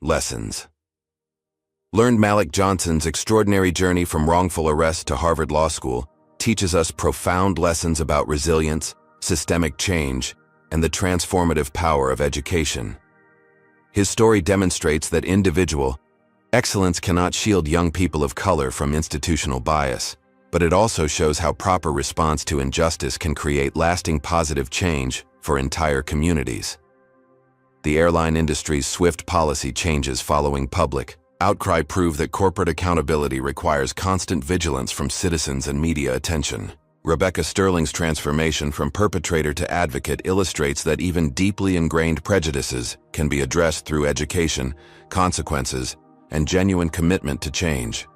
Lessons. Learned Malik Johnson's extraordinary journey from wrongful arrest to Harvard Law School teaches us profound lessons about resilience, systemic change, and the transformative power of education. His story demonstrates that individual excellence cannot shield young people of color from institutional bias, but it also shows how proper response to injustice can create lasting positive change for entire communities. The airline industry's swift policy changes following public outcry prove that corporate accountability requires constant vigilance from citizens and media attention. Rebecca Sterling's transformation from perpetrator to advocate illustrates that even deeply ingrained prejudices can be addressed through education, consequences, and genuine commitment to change.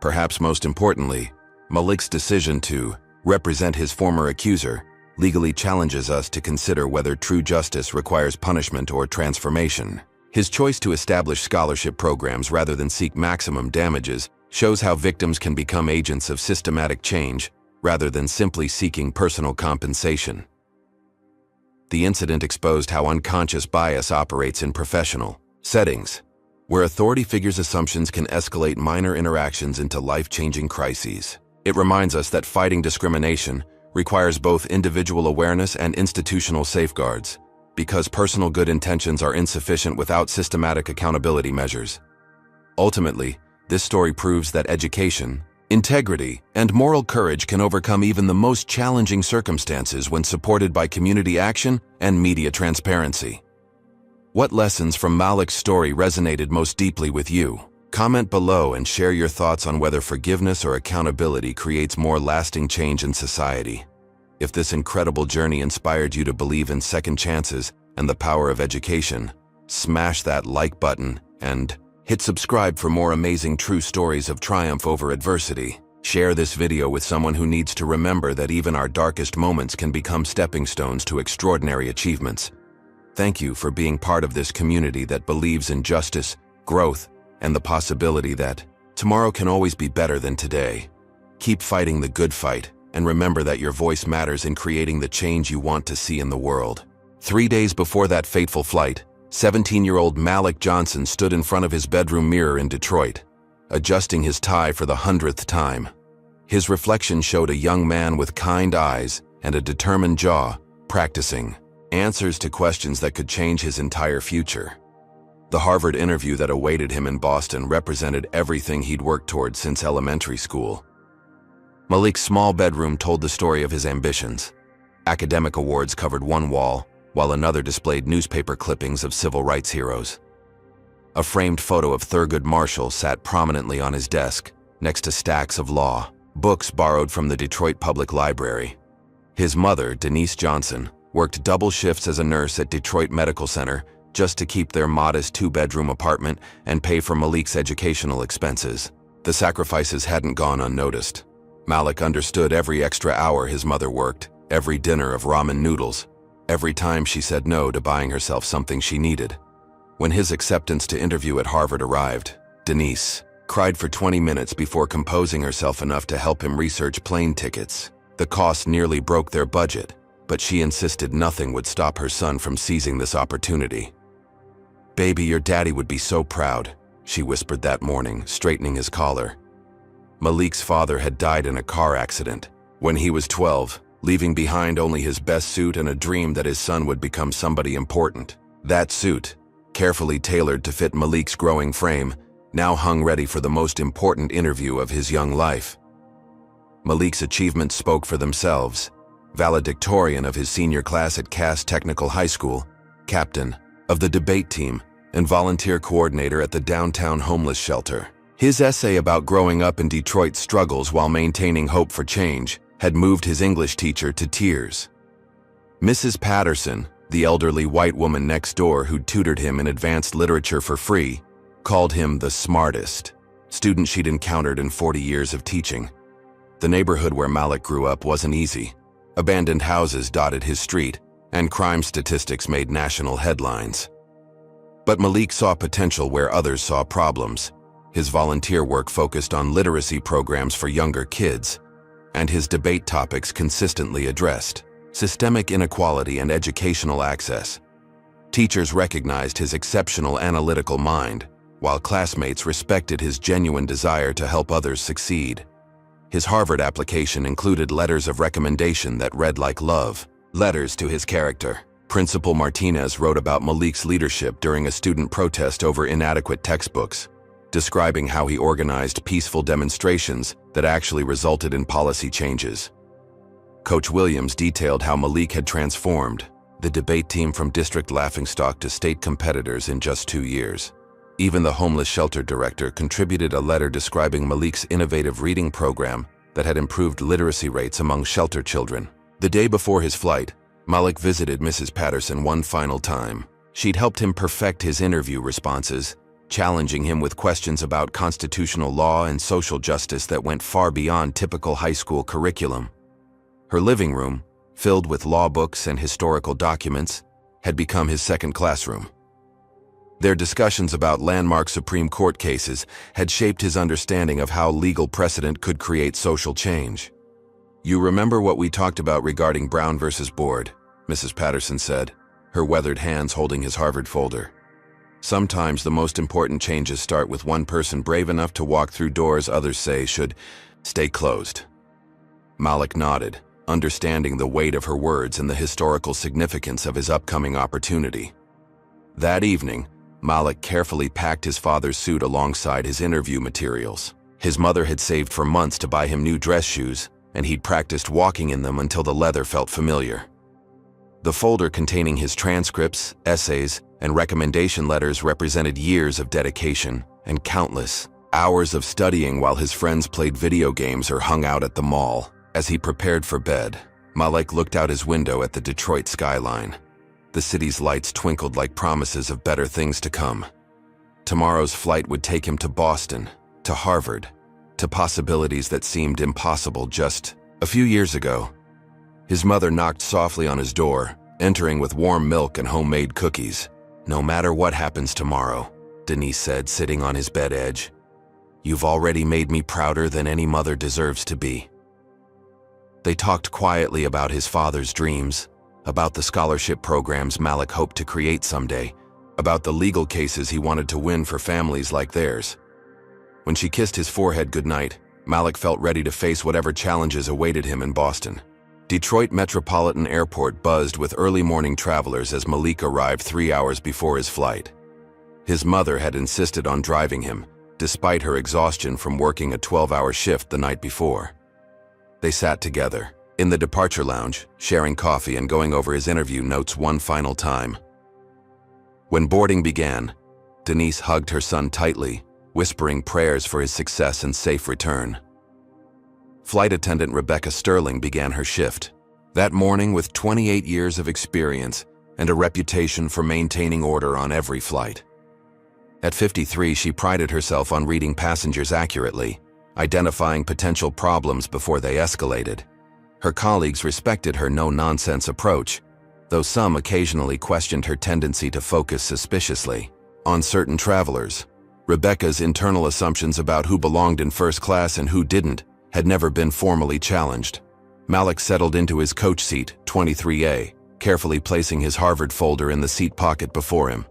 Perhaps most importantly, Malik's decision to represent his former accuser legally challenges us to consider whether true justice requires punishment or transformation. His choice to establish scholarship programs rather than seek maximum damages shows how victims can become agents of systematic change rather than simply seeking personal compensation. The incident exposed how unconscious bias operates in professional settings, where authority figures' assumptions can escalate minor interactions into life-changing crises. It reminds us that fighting discrimination requires both individual awareness and institutional safeguards, because personal good intentions are insufficient without systematic accountability measures. Ultimately, this story proves that education, integrity, and moral courage can overcome even the most challenging circumstances when supported by community action and media transparency. What lessons from Malik's story resonated most deeply with you? Comment below and share your thoughts on whether forgiveness or accountability creates more lasting change in society. If this incredible journey inspired you to believe in second chances and the power of education, smash that like button and hit subscribe for more amazing true stories of triumph over adversity. Share this video with someone who needs to remember that even our darkest moments can become stepping stones to extraordinary achievements. Thank you for being part of this community that believes in justice, growth, and the possibility that tomorrow can always be better than today. Keep fighting the good fight, and remember that your voice matters in creating the change you want to see in the world. 3 days before that fateful flight, 17-year-old Malik Johnson stood in front of his bedroom mirror in Detroit, adjusting his tie for the 100th time. His reflection showed a young man with kind eyes and a determined jaw, practicing answers to questions that could change his entire future. The Harvard interview that awaited him in Boston represented everything he'd worked toward since elementary school. Malik's small bedroom told the story of his ambitions. Academic awards covered one wall, while another displayed newspaper clippings of civil rights heroes. A framed photo of Thurgood Marshall sat prominently on his desk, next to stacks of law books borrowed from the Detroit Public Library. His mother, Denise Johnson, worked double shifts as a nurse at Detroit Medical Center just to keep their modest 2-bedroom apartment and pay for Malik's educational expenses. The sacrifices hadn't gone unnoticed. Malik understood every extra hour his mother worked, every dinner of ramen noodles, every time she said no to buying herself something she needed. When his acceptance to interview at Harvard arrived, Denise cried for 20 minutes before composing herself enough to help him research plane tickets. The cost nearly broke their budget, but she insisted nothing would stop her son from seizing this opportunity. "Baby, your daddy would be so proud," she whispered that morning, straightening his collar. Malik's father had died in a car accident when he was 12, leaving behind only his best suit and a dream that his son would become somebody important. That suit, carefully tailored to fit Malik's growing frame, now hung ready for the most important interview of his young life. Malik's achievements spoke for themselves. Valedictorian of his senior class at Cass Technical High School, captain of the debate team, and volunteer coordinator at the downtown homeless shelter. His essay about growing up in Detroit's struggles while maintaining hope for change had moved his English teacher to tears. Mrs. Patterson, the elderly white woman next door who'd tutored him in advanced literature for free, called him the smartest student she'd encountered in 40 years of teaching. The neighborhood where Malik grew up wasn't easy. Abandoned houses dotted his street, and crime statistics made national headlines. But Malik saw potential where others saw problems. His volunteer work focused on literacy programs for younger kids, and his debate topics consistently addressed systemic inequality and educational access. Teachers recognized his exceptional analytical mind, while classmates respected his genuine desire to help others succeed. His Harvard application included letters of recommendation that read like love letters to his character. Principal Martinez wrote about Malik's leadership during a student protest over inadequate textbooks, describing how he organized peaceful demonstrations that actually resulted in policy changes. Coach Williams detailed how Malik had transformed the debate team from district laughingstock to state competitors in just 2 years. Even the homeless shelter director contributed a letter describing Malik's innovative reading program that had improved literacy rates among shelter children. The day before his flight, Malik visited Mrs. Patterson one final time. She'd helped him perfect his interview responses, challenging him with questions about constitutional law and social justice that went far beyond typical high school curriculum. Her living room, filled with law books and historical documents, had become his second classroom. Their discussions about landmark Supreme Court cases had shaped his understanding of how legal precedent could create social change. "You remember what we talked about regarding Brown versus Board," Mrs. Patterson said, her weathered hands holding his Harvard folder. "Sometimes the most important changes start with one person brave enough to walk through doors others say should stay closed." Malik nodded, understanding the weight of her words and the historical significance of his upcoming opportunity. That evening, Malik carefully packed his father's suit alongside his interview materials. His mother had saved for months to buy him new dress shoes, and he'd practiced walking in them until the leather felt familiar. The folder containing his transcripts, essays, and recommendation letters represented years of dedication and countless hours of studying while his friends played video games or hung out at the mall. As he prepared for bed, Malik looked out his window at the Detroit skyline. The city's lights twinkled like promises of better things to come. Tomorrow's flight would take him to Boston, to Harvard, to possibilities that seemed impossible just a few years ago. His mother knocked softly on his door, entering with warm milk and homemade cookies. "No matter what happens tomorrow," Denise said, sitting on his bed edge, "you've already made me prouder than any mother deserves to be." They talked quietly about his father's dreams, about the scholarship programs Malik hoped to create someday, about the legal cases he wanted to win for families like theirs. When she kissed his forehead goodnight, Malik felt ready to face whatever challenges awaited him in Boston. Detroit Metropolitan Airport buzzed with early morning travelers as Malik arrived 3 hours before his flight. His mother had insisted on driving him, despite her exhaustion from working a 12-hour shift the night before. They sat together, in the departure lounge, sharing coffee and going over his interview notes one final time. When boarding began, Denise hugged her son tightly, whispering prayers for his success and safe return. Flight attendant Rebecca Sterling began her shift. That morning with 28 years of experience and a reputation for maintaining order on every flight. At 53, she prided herself on reading passengers accurately, identifying potential problems before they escalated. Her colleagues respected her no-nonsense approach, though some occasionally questioned her tendency to focus suspiciously on certain travelers. Rebecca's internal assumptions about who belonged in first class and who didn't had never been formally challenged. Malik settled into his coach seat, 23A, carefully placing his Harvard folder in the seat pocket before him.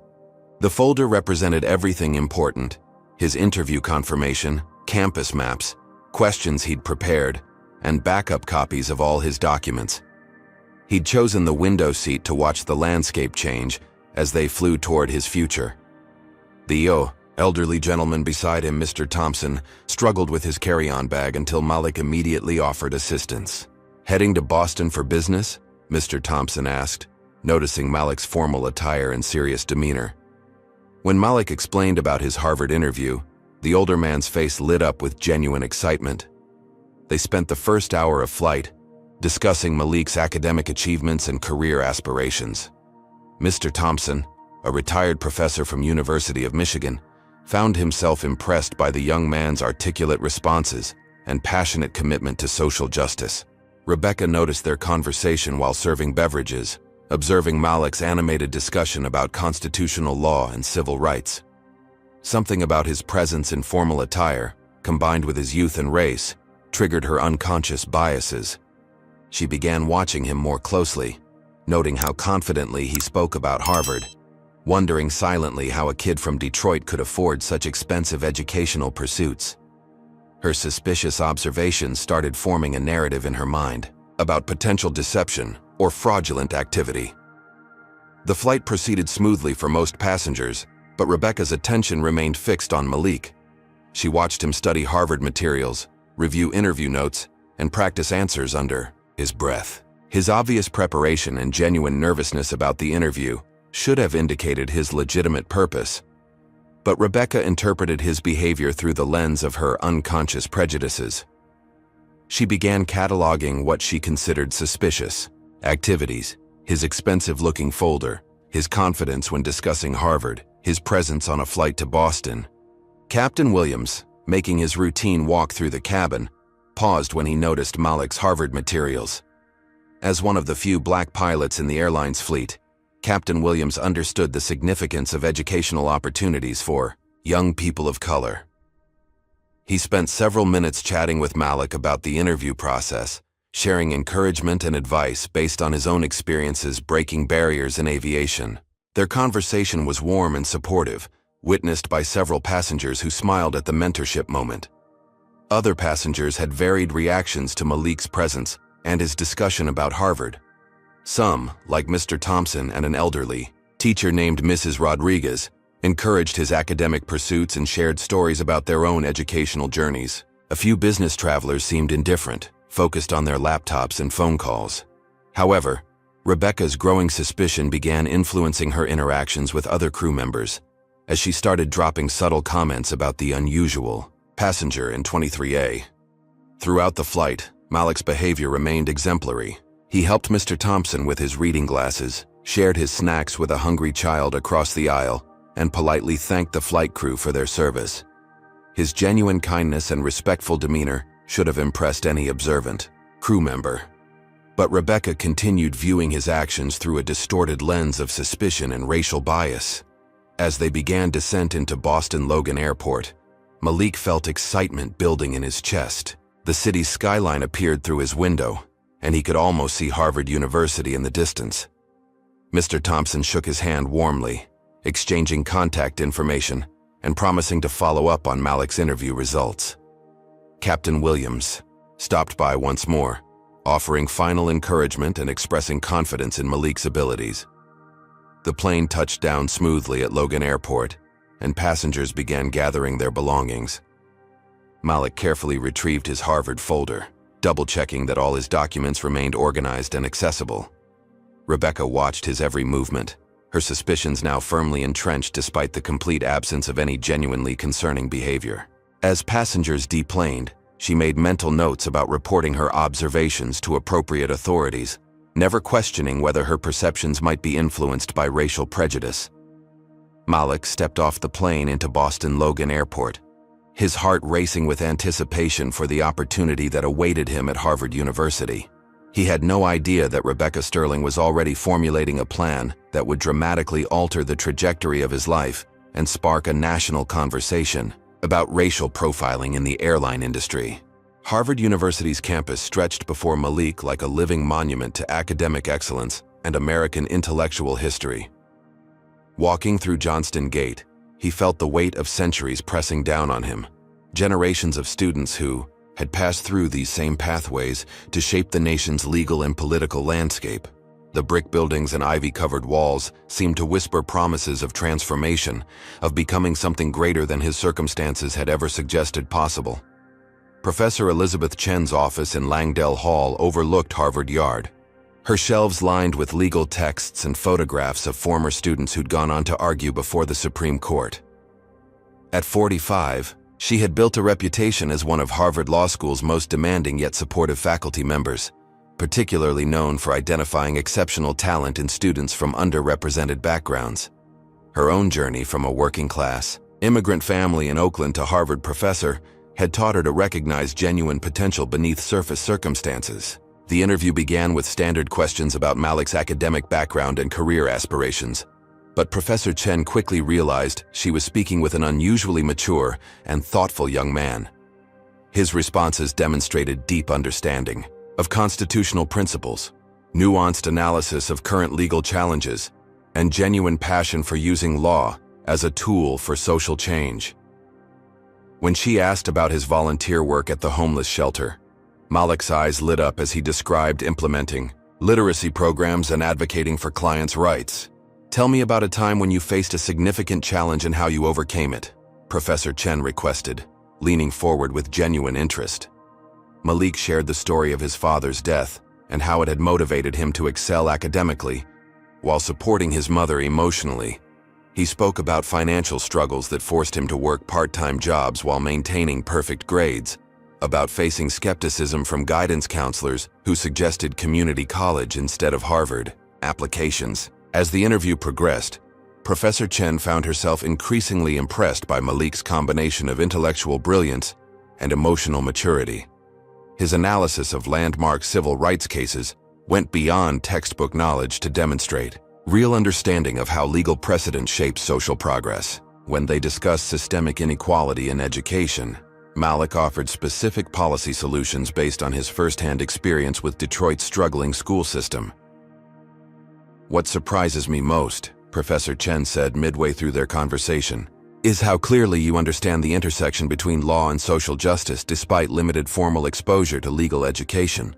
The folder represented everything important: his interview confirmation, campus maps, questions he'd prepared, and backup copies of all his documents. He'd chosen the window seat to watch the landscape change as they flew toward his future. The elderly gentleman beside him, Mr. Thompson, struggled with his carry-on bag until Malik immediately offered assistance. "Heading to Boston for business?" Mr. Thompson asked, noticing Malik's formal attire and serious demeanor. When Malik explained about his Harvard interview, the older man's face lit up with genuine excitement. They spent the first hour of flight discussing Malik's academic achievements and career aspirations. Mr. Thompson, a retired professor from University of Michigan, found himself impressed by the young man's articulate responses and passionate commitment to social justice. Rebecca noticed their conversation while serving beverages, observing Malik's animated discussion about constitutional law and civil rights. Something about his presence in formal attire, combined with his youth and race, triggered her unconscious biases. She began watching him more closely, noting how confidently he spoke about Harvard, wondering silently how a kid from Detroit could afford such expensive educational pursuits. Her suspicious observations started forming a narrative in her mind about potential deception or fraudulent activity. The flight proceeded smoothly for most passengers, but Rebecca's attention remained fixed on Malik. She watched him study Harvard materials, review interview notes, and practice answers under his breath. His obvious preparation and genuine nervousness about the interview should have indicated his legitimate purpose. But Rebecca interpreted his behavior through the lens of her unconscious prejudices. She began cataloging what she considered suspicious activities: his expensive-looking folder, his confidence when discussing Harvard, his presence on a flight to Boston. Captain Williams, making his routine walk through the cabin, paused when he noticed Malik's Harvard materials. As one of the few black pilots in the airline's fleet, Captain Williams understood the significance of educational opportunities for young people of color. He spent several minutes chatting with Malik about the interview process, sharing encouragement and advice based on his own experiences breaking barriers in aviation. Their conversation was warm and supportive, witnessed by several passengers who smiled at the mentorship moment. Other passengers had varied reactions to Malik's presence and his discussion about Harvard. Some, like Mr. Thompson and an elderly teacher named Mrs. Rodriguez, encouraged his academic pursuits and shared stories about their own educational journeys. A few business travelers seemed indifferent, focused on their laptops and phone calls. However, Rebecca's growing suspicion began influencing her interactions with other crew members, as she started dropping subtle comments about the unusual passenger in 23A. Throughout the flight, Malik's behavior remained exemplary. He helped Mr. Thompson with his reading glasses, shared his snacks with a hungry child across the aisle, and politely thanked the flight crew for their service. His genuine kindness and respectful demeanor should have impressed any observant crew member. But Rebecca continued viewing his actions through a distorted lens of suspicion and racial bias. As they began descent into Boston Logan Airport, Malik felt excitement building in his chest. The city's skyline appeared through his window, and he could almost see Harvard University in the distance. Mr. Thompson shook his hand warmly, exchanging contact information and promising to follow up on Malik's interview results. Captain Williams stopped by once more, offering final encouragement and expressing confidence in Malik's abilities. The plane touched down smoothly at Logan Airport, and passengers began gathering their belongings. Malik carefully retrieved his Harvard folder, double-checking that all his documents remained organized and accessible. Rebecca watched his every movement, her suspicions now firmly entrenched despite the complete absence of any genuinely concerning behavior. As passengers deplaned, she made mental notes about reporting her observations to appropriate authorities, never questioning whether her perceptions might be influenced by racial prejudice. Malik stepped off the plane into Boston Logan Airport, his heart racing with anticipation for the opportunity that awaited him at Harvard University. He had no idea that Rebecca Sterling was already formulating a plan that would dramatically alter the trajectory of his life and spark a national conversation about racial profiling in the airline industry. Harvard University's campus stretched before Malik like a living monument to academic excellence and American intellectual history. Walking through Johnston Gate, he felt the weight of centuries pressing down on him. Generations of students who had passed through these same pathways to shape the nation's legal and political landscape. The brick buildings and ivy-covered walls seemed to whisper promises of transformation, of becoming something greater than his circumstances had ever suggested possible. Professor Elizabeth Chen's office in Langdell Hall overlooked Harvard Yard, her shelves lined with legal texts and photographs of former students who'd gone on to argue before the Supreme Court. At 45, she had built a reputation as one of Harvard Law School's most demanding yet supportive faculty members, particularly known for identifying exceptional talent in students from underrepresented backgrounds. Her own journey from a working-class, immigrant family in Oakland to Harvard professor had taught her to recognize genuine potential beneath surface circumstances. The interview began with standard questions about Malik's academic background and career aspirations, but Professor Chen quickly realized she was speaking with an unusually mature and thoughtful young man. His responses demonstrated deep understanding of constitutional principles, nuanced analysis of current legal challenges, and genuine passion for using law as a tool for social change. When she asked about his volunteer work at the homeless shelter, Malik's eyes lit up as he described implementing literacy programs and advocating for clients' rights. "Tell me about a time when you faced a significant challenge and how you overcame it," Professor Chen requested, leaning forward with genuine interest. Malik shared the story of his father's death and how it had motivated him to excel academically while supporting his mother emotionally. He spoke about financial struggles that forced him to work part-time jobs while maintaining perfect grades, about facing skepticism from guidance counselors who suggested community college instead of Harvard applications. As the interview progressed, Professor Chen found herself increasingly impressed by Malik's combination of intellectual brilliance and emotional maturity. His analysis of landmark civil rights cases went beyond textbook knowledge to demonstrate real understanding of how legal precedent shapes social progress. When they discussed systemic inequality in education, Malik offered specific policy solutions based on his firsthand experience with Detroit's struggling school system. "What surprises me most," Professor Chen said midway through their conversation, "is how clearly you understand the intersection between law and social justice despite limited formal exposure to legal education."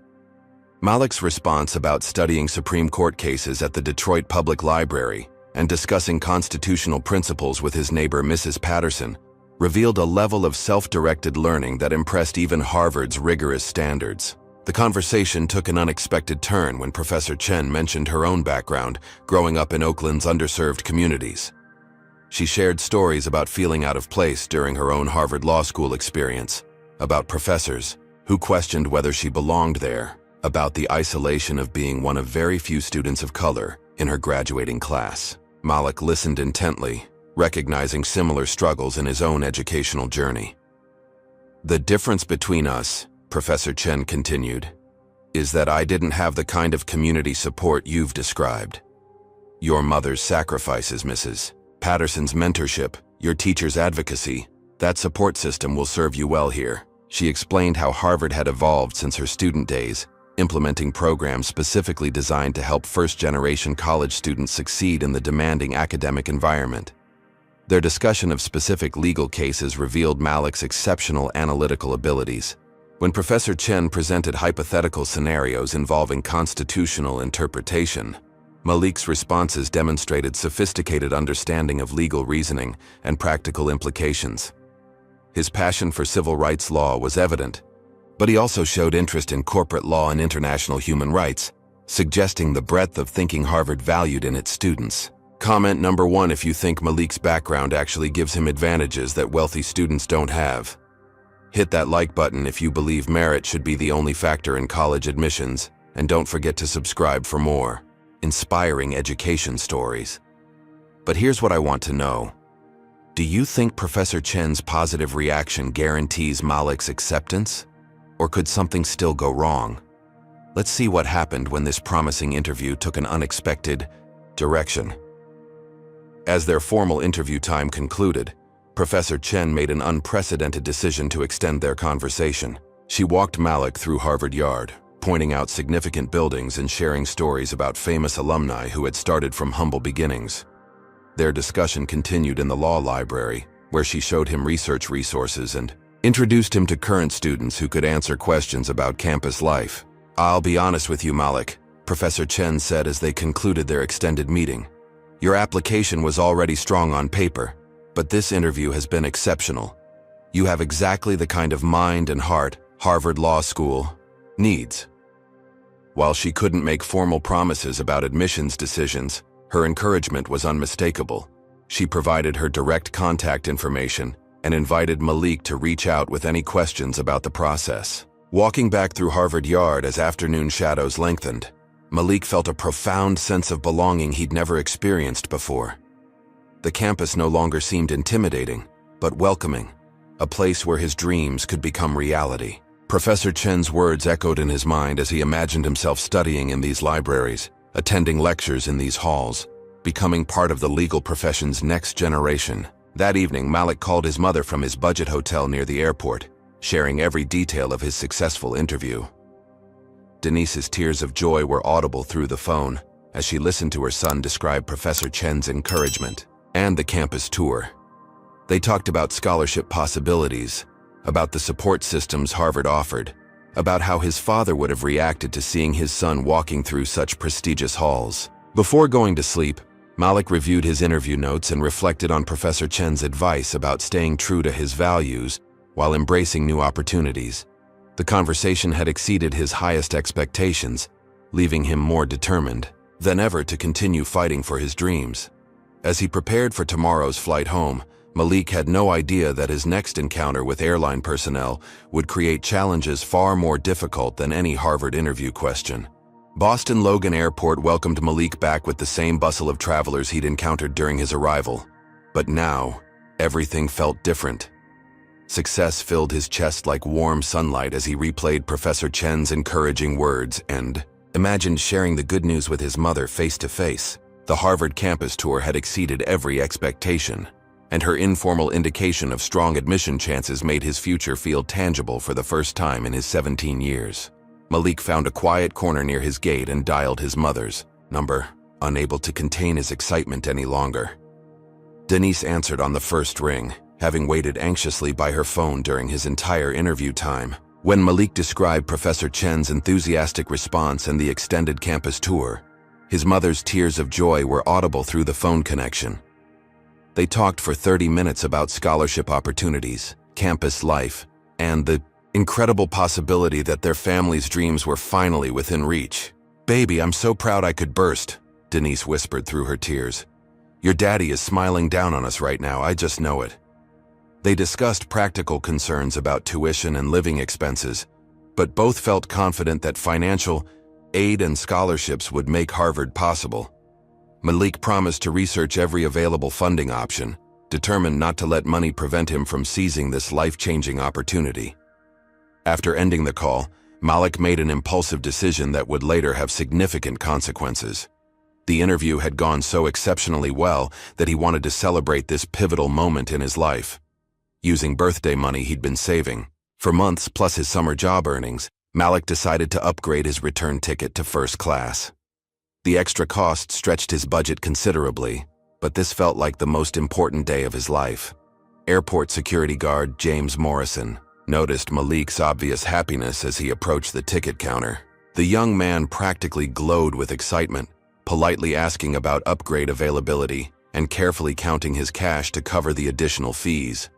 Malik's response about studying Supreme Court cases at the Detroit Public Library and discussing constitutional principles with his neighbor Mrs. Patterson revealed a level of self-directed learning that impressed even Harvard's rigorous standards. The conversation took an unexpected turn when Professor Chen mentioned her own background, growing up in Oakland's underserved communities. She shared stories about feeling out of place during her own Harvard Law School experience, about professors who questioned whether she belonged there, about the isolation of being one of very few students of color in her graduating class. Malik listened intently, recognizing similar struggles in his own educational journey. "The difference between us," Professor Chen continued, "is that I didn't have the kind of community support you've described. Your mother's sacrifices, Mrs. Patterson's mentorship, your teacher's advocacy, that support system will serve you well here." She explained how Harvard had evolved since her student days, implementing programs specifically designed to help first-generation college students succeed in the demanding academic environment. Their discussion of specific legal cases revealed Malik's exceptional analytical abilities. When Professor Chen presented hypothetical scenarios involving constitutional interpretation, Malik's responses demonstrated sophisticated understanding of legal reasoning and practical implications. His passion for civil rights law was evident, but he also showed interest in corporate law and international human rights, suggesting the breadth of thinking Harvard valued in its students. Comment number 1: if you think Malik's background actually gives him advantages that wealthy students don't have. Hit that like button if you believe merit should be the only factor in college admissions, and don't forget to subscribe for more inspiring education stories. But here's what I want to know. Do you think Professor Chen's positive reaction guarantees Malik's acceptance? Or could something still go wrong? Let's see what happened when this promising interview took an unexpected direction. As their formal interview time concluded, Professor Chen made an unprecedented decision to extend their conversation. She walked Malik through Harvard Yard, pointing out significant buildings and sharing stories about famous alumni who had started from humble beginnings. Their discussion continued in the law library, where she showed him research resources and introduced him to current students who could answer questions about campus life. "I'll be honest with you, Malik," Professor Chen said as they concluded their extended meeting. "Your application was already strong on paper, but this interview has been exceptional. You have exactly the kind of mind and heart Harvard Law School needs." While she couldn't make formal promises about admissions decisions, her encouragement was unmistakable. She provided her direct contact information and invited Malik to reach out with any questions about the process. Walking back through Harvard Yard as afternoon shadows lengthened, Malik felt a profound sense of belonging he'd never experienced before. The campus no longer seemed intimidating, but welcoming, a place where his dreams could become reality. Professor Chen's words echoed in his mind as he imagined himself studying in these libraries, attending lectures in these halls, becoming part of the legal profession's next generation. That evening, Malik called his mother from his budget hotel near the airport, sharing every detail of his successful interview. Denise's tears of joy were audible through the phone, as she listened to her son describe Professor Chen's encouragement and the campus tour. They talked about scholarship possibilities, about the support systems Harvard offered, about how his father would have reacted to seeing his son walking through such prestigious halls. Before going to sleep, Malik reviewed his interview notes and reflected on Professor Chen's advice about staying true to his values while embracing new opportunities. The conversation had exceeded his highest expectations, leaving him more determined than ever to continue fighting for his dreams. As he prepared for tomorrow's flight home, Malik had no idea that his next encounter with airline personnel would create challenges far more difficult than any Harvard interview question. Boston Logan Airport welcomed Malik back with the same bustle of travelers he'd encountered during his arrival. But now, everything felt different. Success filled his chest like warm sunlight as he replayed Professor Chen's encouraging words and imagined sharing the good news with his mother face to face. The Harvard campus tour had exceeded every expectation, and her informal indication of strong admission chances made his future feel tangible for the first time in his 17 years. Malik found a quiet corner near his gate and dialed his mother's number, unable to contain his excitement any longer. Denise answered on the first ring, having waited anxiously by her phone during his entire interview time. When Malik described Professor Chen's enthusiastic response and the extended campus tour, his mother's tears of joy were audible through the phone connection. They talked for 30 minutes about scholarship opportunities, campus life, and the incredible possibility that their family's dreams were finally within reach. "Baby, I'm so proud I could burst," Denise whispered through her tears. "Your daddy is smiling down on us right now, I just know it." They discussed practical concerns about tuition and living expenses, but both felt confident that financial aid and scholarships would make Harvard possible. Malik promised to research every available funding option, determined not to let money prevent him from seizing this life-changing opportunity. After ending the call, Malik made an impulsive decision that would later have significant consequences. The interview had gone so exceptionally well that he wanted to celebrate this pivotal moment in his life. Using birthday money he'd been saving for months plus his summer job earnings, Malik decided to upgrade his return ticket to first class. The extra cost stretched his budget considerably, but this felt like the most important day of his life. Airport security guard James Morrison noticed Malik's obvious happiness as he approached the ticket counter. The young man practically glowed with excitement, politely asking about upgrade availability and carefully counting his cash to cover the additional fees.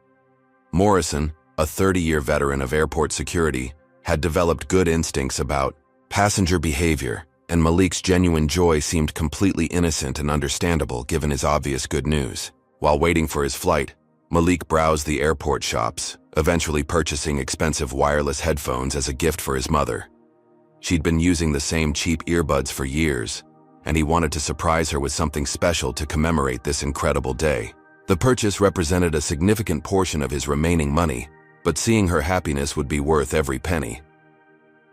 Morrison, a 30-year veteran of airport security, had developed good instincts about passenger behavior, and Malik's genuine joy seemed completely innocent and understandable given his obvious good news. While waiting for his flight, Malik browsed the airport shops, eventually purchasing expensive wireless headphones as a gift for his mother. She'd been using the same cheap earbuds for years, and he wanted to surprise her with something special to commemorate this incredible day. The purchase represented a significant portion of his remaining money, but seeing her happiness would be worth every penny.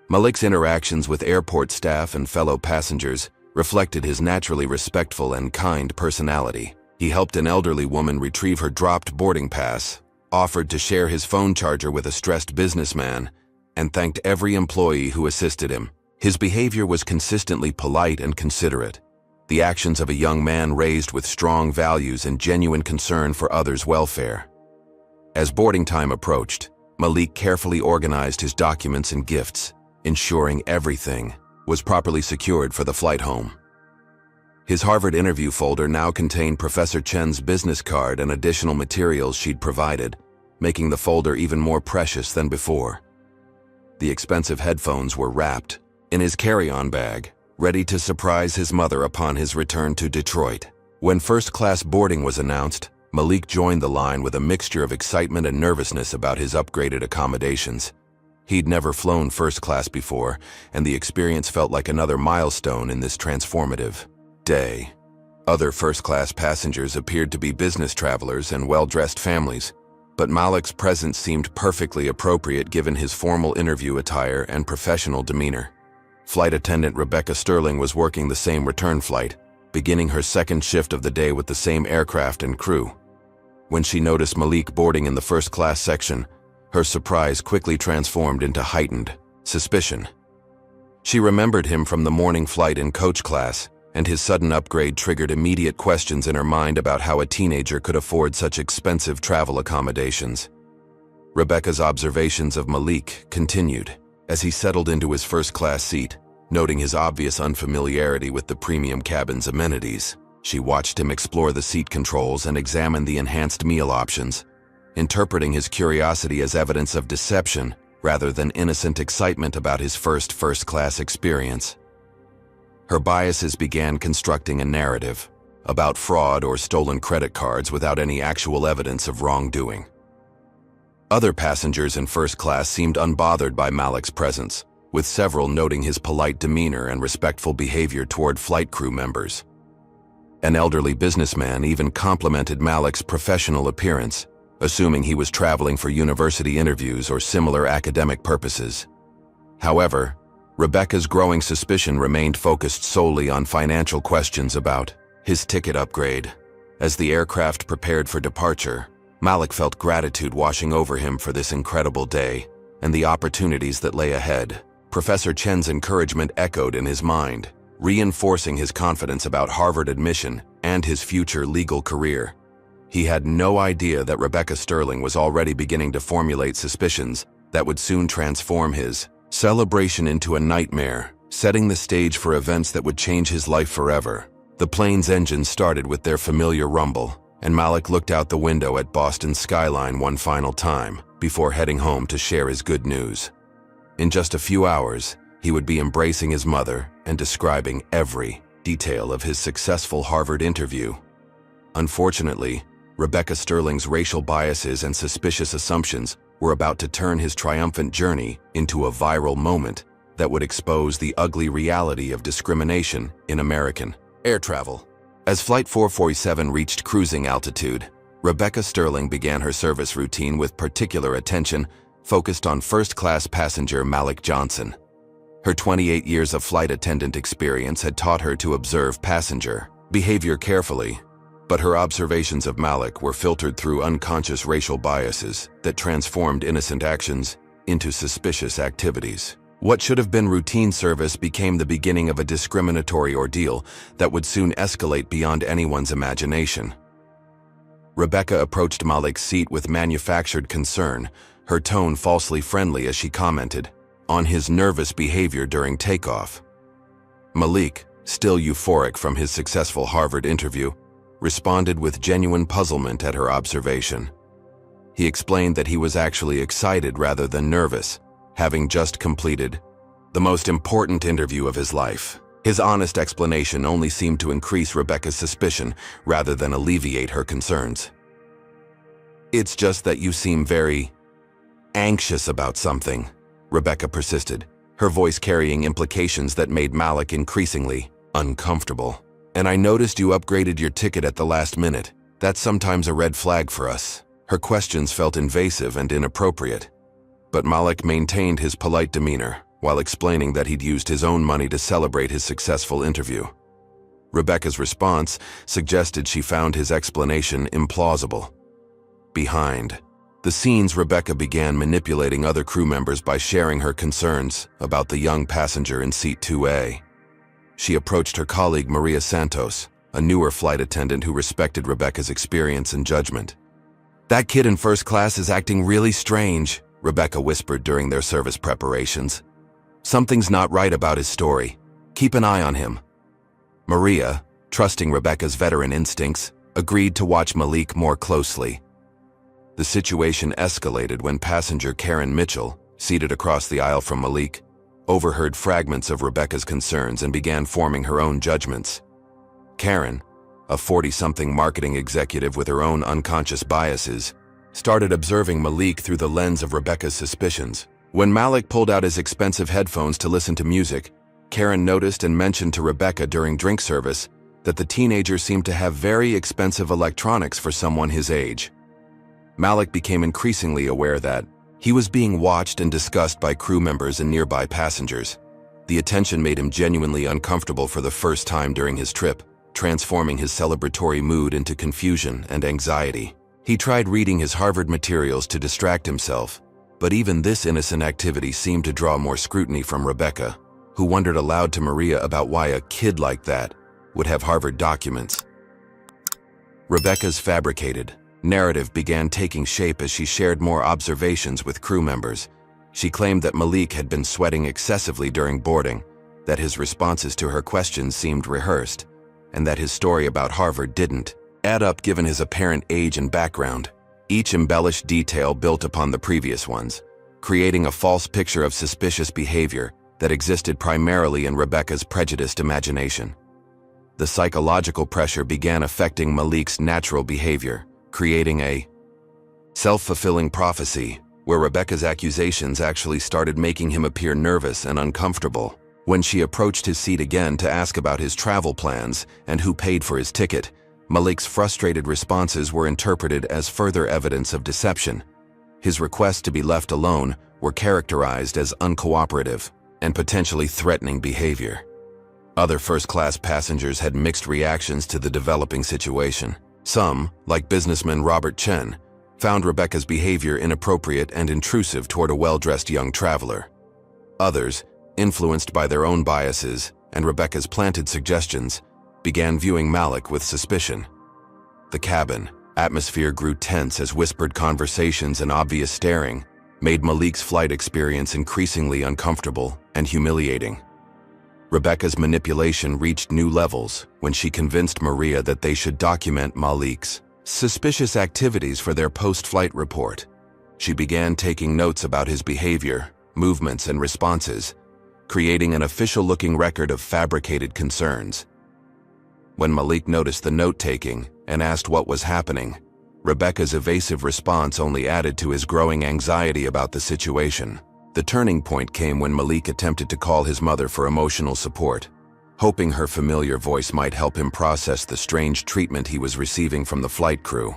Malik's interactions with airport staff and fellow passengers reflected his naturally respectful and kind personality. He helped an elderly woman retrieve her dropped boarding pass, offered to share his phone charger with a stressed businessman, and thanked every employee who assisted him. His behavior was consistently polite and considerate, the actions of a young man raised with strong values and genuine concern for others' welfare. As boarding time approached, Malik carefully organized his documents and gifts, ensuring everything was properly secured for the flight home. His Harvard interview folder now contained Professor Chen's business card and additional materials she'd provided, making the folder even more precious than before. The expensive headphones were wrapped in his carry-on bag, ready to surprise his mother upon his return to Detroit. When first-class boarding was announced, Malik joined the line with a mixture of excitement and nervousness about his upgraded accommodations. He'd never flown first class before, and the experience felt like another milestone in this transformative day. Other first-class passengers appeared to be business travelers and well-dressed families, but Malik's presence seemed perfectly appropriate given his formal interview attire and professional demeanor. Flight attendant Rebecca Sterling was working the same return flight, beginning her second shift of the day with the same aircraft and crew. When she noticed Malik boarding in the first-class section, her surprise quickly transformed into heightened suspicion. She remembered him from the morning flight in coach class, and his sudden upgrade triggered immediate questions in her mind about how a teenager could afford such expensive travel accommodations. Rebecca's observations of Malik continued as he settled into his first-class seat, noting his obvious unfamiliarity with the premium cabin's amenities. She watched him explore the seat controls and examine the enhanced meal options, interpreting his curiosity as evidence of deception rather than innocent excitement about his first-class experience. Her biases began constructing a narrative about fraud or stolen credit cards without any actual evidence of wrongdoing. Other passengers in first class seemed unbothered by Malik's presence, with several noting his polite demeanor and respectful behavior toward flight crew members. An elderly businessman even complimented Malik's professional appearance, assuming he was traveling for university interviews or similar academic purposes. However, Rebecca's growing suspicion remained focused solely on financial questions about his ticket upgrade. As the aircraft prepared for departure, Malik felt gratitude washing over him for this incredible day and the opportunities that lay ahead. Professor Chen's encouragement echoed in his mind, reinforcing his confidence about Harvard admission and his future legal career. He had no idea that Rebecca Sterling was already beginning to formulate suspicions that would soon transform his celebration into a nightmare, setting the stage for events that would change his life forever. The plane's engines started with their familiar rumble, and Malik looked out the window at Boston's skyline one final time before heading home to share his good news. In just a few hours, he would be embracing his mother and describing every detail of his successful Harvard interview. Unfortunately, Rebecca Sterling's racial biases and suspicious assumptions were about to turn his triumphant journey into a viral moment that would expose the ugly reality of discrimination in American air travel. As Flight 447 reached cruising altitude, Rebecca Sterling began her service routine with particular attention focused on first-class passenger Malik Johnson. Her 28 years of flight attendant experience had taught her to observe passenger behavior carefully, but her observations of Malik were filtered through unconscious racial biases that transformed innocent actions into suspicious activities. What should have been routine service became the beginning of a discriminatory ordeal that would soon escalate beyond anyone's imagination. Rebecca approached Malik's seat with manufactured concern, her tone falsely friendly as she commented on his nervous behavior during takeoff. Malik, still euphoric from his successful Harvard interview, responded with genuine puzzlement at her observation. He explained that he was actually excited rather than nervous, having just completed the most important interview of his life. His honest explanation only seemed to increase Rebecca's suspicion rather than alleviate her concerns. "It's just that you seem very anxious about something," Rebecca persisted, her voice carrying implications that made Malik increasingly uncomfortable. "And I noticed you upgraded your ticket at the last minute. That's sometimes a red flag for us." Her questions felt invasive and inappropriate, but Malik maintained his polite demeanor while explaining that he'd used his own money to celebrate his successful interview. Rebecca's response suggested she found his explanation implausible. Behind the scenes, Rebecca began manipulating other crew members by sharing her concerns about the young passenger in seat 2A. She approached her colleague Maria Santos, a newer flight attendant who respected Rebecca's experience and judgment. "That kid in first class is acting really strange," Rebecca whispered during their service preparations. "Something's not right about his story. Keep an eye on him." Maria, trusting Rebecca's veteran instincts, agreed to watch Malik more closely. The situation escalated when passenger Karen Mitchell, seated across the aisle from Malik, overheard fragments of Rebecca's concerns and began forming her own judgments. Karen, a 40-something marketing executive with her own unconscious biases, started observing Malik through the lens of Rebecca's suspicions. When Malik pulled out his expensive headphones to listen to music, Karen noticed and mentioned to Rebecca during drink service that the teenager seemed to have very expensive electronics for someone his age. Malik became increasingly aware that he was being watched and discussed by crew members and nearby passengers. The attention made him genuinely uncomfortable for the first time during his trip, transforming his celebratory mood into confusion and anxiety. He tried reading his Harvard materials to distract himself, but even this innocent activity seemed to draw more scrutiny from Rebecca, who wondered aloud to Maria about why a kid like that would have Harvard documents. Rebecca's fabricated narrative began taking shape as she shared more observations with crew members. She claimed that Malik had been sweating excessively during boarding, that his responses to her questions seemed rehearsed, and that his story about Harvard didn't add up given his apparent age and background. Each embellished detail built upon the previous ones, creating a false picture of suspicious behavior that existed primarily in Rebecca's prejudiced imagination. The psychological pressure began affecting Malik's natural behavior, creating a self-fulfilling prophecy where Rebecca's accusations actually started making him appear nervous and uncomfortable. When she approached his seat again to ask about his travel plans and who paid for his ticket, Malik's frustrated responses were interpreted as further evidence of deception. His requests to be left alone were characterized as uncooperative and potentially threatening behavior. Other first-class passengers had mixed reactions to the developing situation. Some, like businessman Robert Chen, found Rebecca's behavior inappropriate and intrusive toward a well-dressed young traveler. Others, influenced by their own biases and Rebecca's planted suggestions, began viewing Malik with suspicion. The cabin atmosphere grew tense as whispered conversations and obvious staring made Malik's flight experience increasingly uncomfortable and humiliating. Rebecca's manipulation reached new levels when she convinced Maria that they should document Malik's suspicious activities for their post-flight report. She began taking notes about his behavior, movements, and responses, creating an official-looking record of fabricated concerns. When Malik noticed the note-taking and asked what was happening, Rebecca's evasive response only added to his growing anxiety about the situation. The turning point came when Malik attempted to call his mother for emotional support, hoping her familiar voice might help him process the strange treatment he was receiving from the flight crew.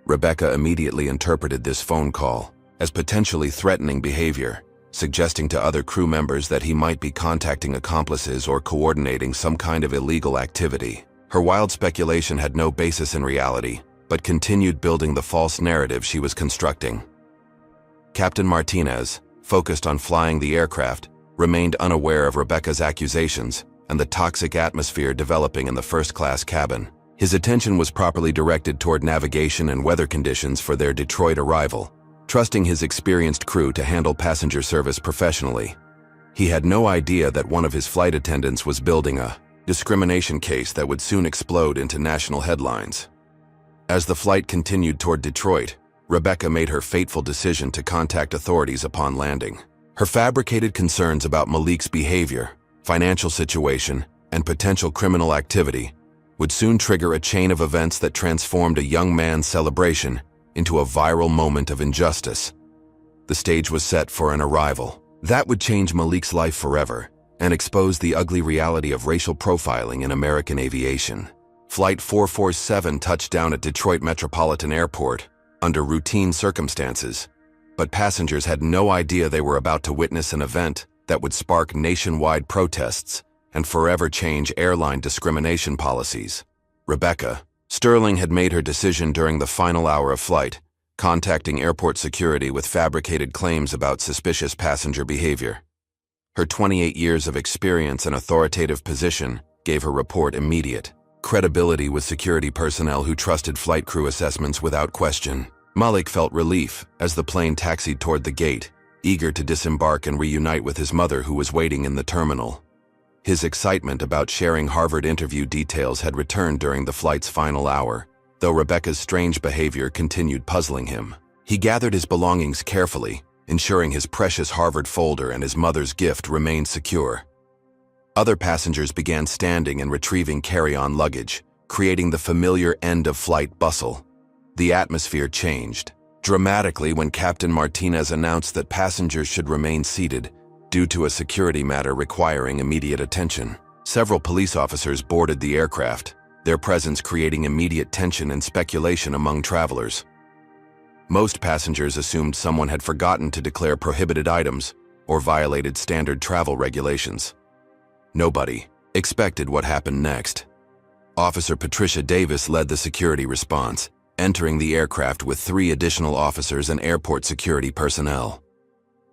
Rebecca immediately interpreted this phone call as potentially threatening behavior, suggesting to other crew members that he might be contacting accomplices or coordinating some kind of illegal activity. Her wild speculation had no basis in reality, but continued building the false narrative she was constructing. Captain Martinez, focused on flying the aircraft, remained unaware of Rebecca's accusations and the toxic atmosphere developing in the first-class cabin. His attention was properly directed toward navigation and weather conditions for their Detroit arrival, trusting his experienced crew to handle passenger service professionally. He had no idea that one of his flight attendants was building a discrimination case that would soon explode into national headlines. As the flight continued toward Detroit, Rebecca made her fateful decision to contact authorities upon landing. Her fabricated concerns about Malik's behavior, financial situation, and potential criminal activity would soon trigger a chain of events that transformed a young man's celebration into a viral moment of injustice. The stage was set for an arrival that would change Malik's life forever and expose the ugly reality of racial profiling in American aviation. Flight 447 touched down at Detroit Metropolitan Airport under routine circumstances, but passengers had no idea they were about to witness an event that would spark nationwide protests and forever change airline discrimination policies. Rebecca Sterling had made her decision during the final hour of flight, contacting airport security with fabricated claims about suspicious passenger behavior. Her 28 years of experience and authoritative position gave her report immediate credibility with security personnel who trusted flight crew assessments without question. Malik felt relief as the plane taxied toward the gate, eager to disembark and reunite with his mother who was waiting in the terminal. His excitement about sharing Harvard interview details had returned during the flight's final hour, though Rebecca's strange behavior continued puzzling him. He gathered his belongings carefully, ensuring his precious Harvard folder and his mother's gift remained secure. Other passengers began standing and retrieving carry-on luggage, creating the familiar end-of-flight bustle. The atmosphere changed dramatically when Captain Martinez announced that passengers should remain seated due to a security matter requiring immediate attention. Several police officers boarded the aircraft, their presence creating immediate tension and speculation among travelers. Most passengers assumed someone had forgotten to declare prohibited items or violated standard travel regulations. Nobody expected what happened next. Officer Patricia Davis led the security response, entering the aircraft with 3 additional officers and airport security personnel.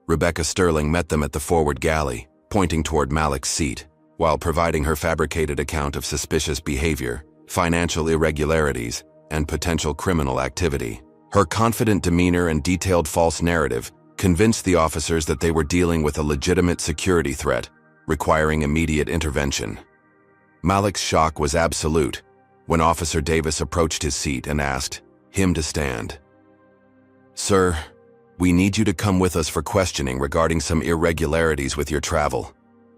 Rebecca Sterling met them at the forward galley, pointing toward Malik's seat. while providing her fabricated account of suspicious behavior, financial irregularities, and potential criminal activity. Her confident demeanor and detailed false narrative convinced the officers that they were dealing with a legitimate security threat, requiring immediate intervention. Malik's shock was absolute when Officer Davis approached his seat and asked him to stand. "Sir, we need you to come with us for questioning regarding some irregularities with your travel,"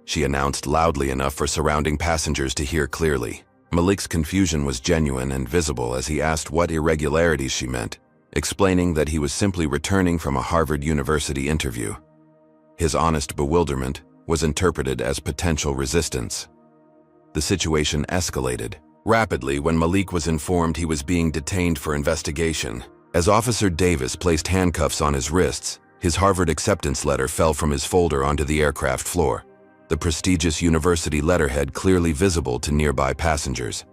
she announced loudly enough for surrounding passengers to hear clearly. Malik's confusion was genuine and visible as he asked what irregularities she meant, explaining that he was simply returning from a Harvard University interview. His honest bewilderment was interpreted as potential resistance. The situation escalated rapidly when Malik was informed he was being detained for investigation. As Officer Davis placed handcuffs on his wrists, his Harvard acceptance letter fell from his folder onto the aircraft floor, the prestigious university letterhead clearly visible to nearby passengers.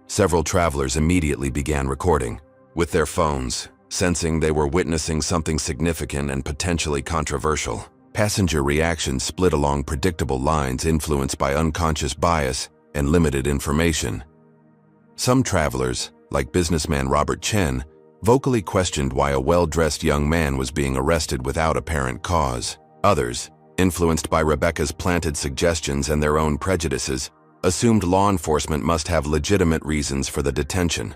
Several travelers immediately began recording with their phones, sensing they were witnessing something significant and potentially controversial. Passenger reactions split along predictable lines influenced by unconscious bias and limited information. Some travelers, like businessman Robert Chen, vocally questioned why a well-dressed young man was being arrested without apparent cause. Others, influenced by Rebecca's planted suggestions and their own prejudices, assumed law enforcement must have legitimate reasons for the detention.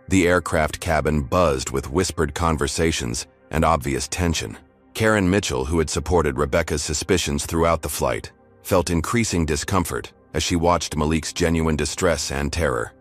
The aircraft cabin buzzed with whispered conversations and obvious tension. Karen Mitchell, who had supported Rebecca's suspicions throughout the flight, felt increasing discomfort as she watched Malik's genuine distress and terror.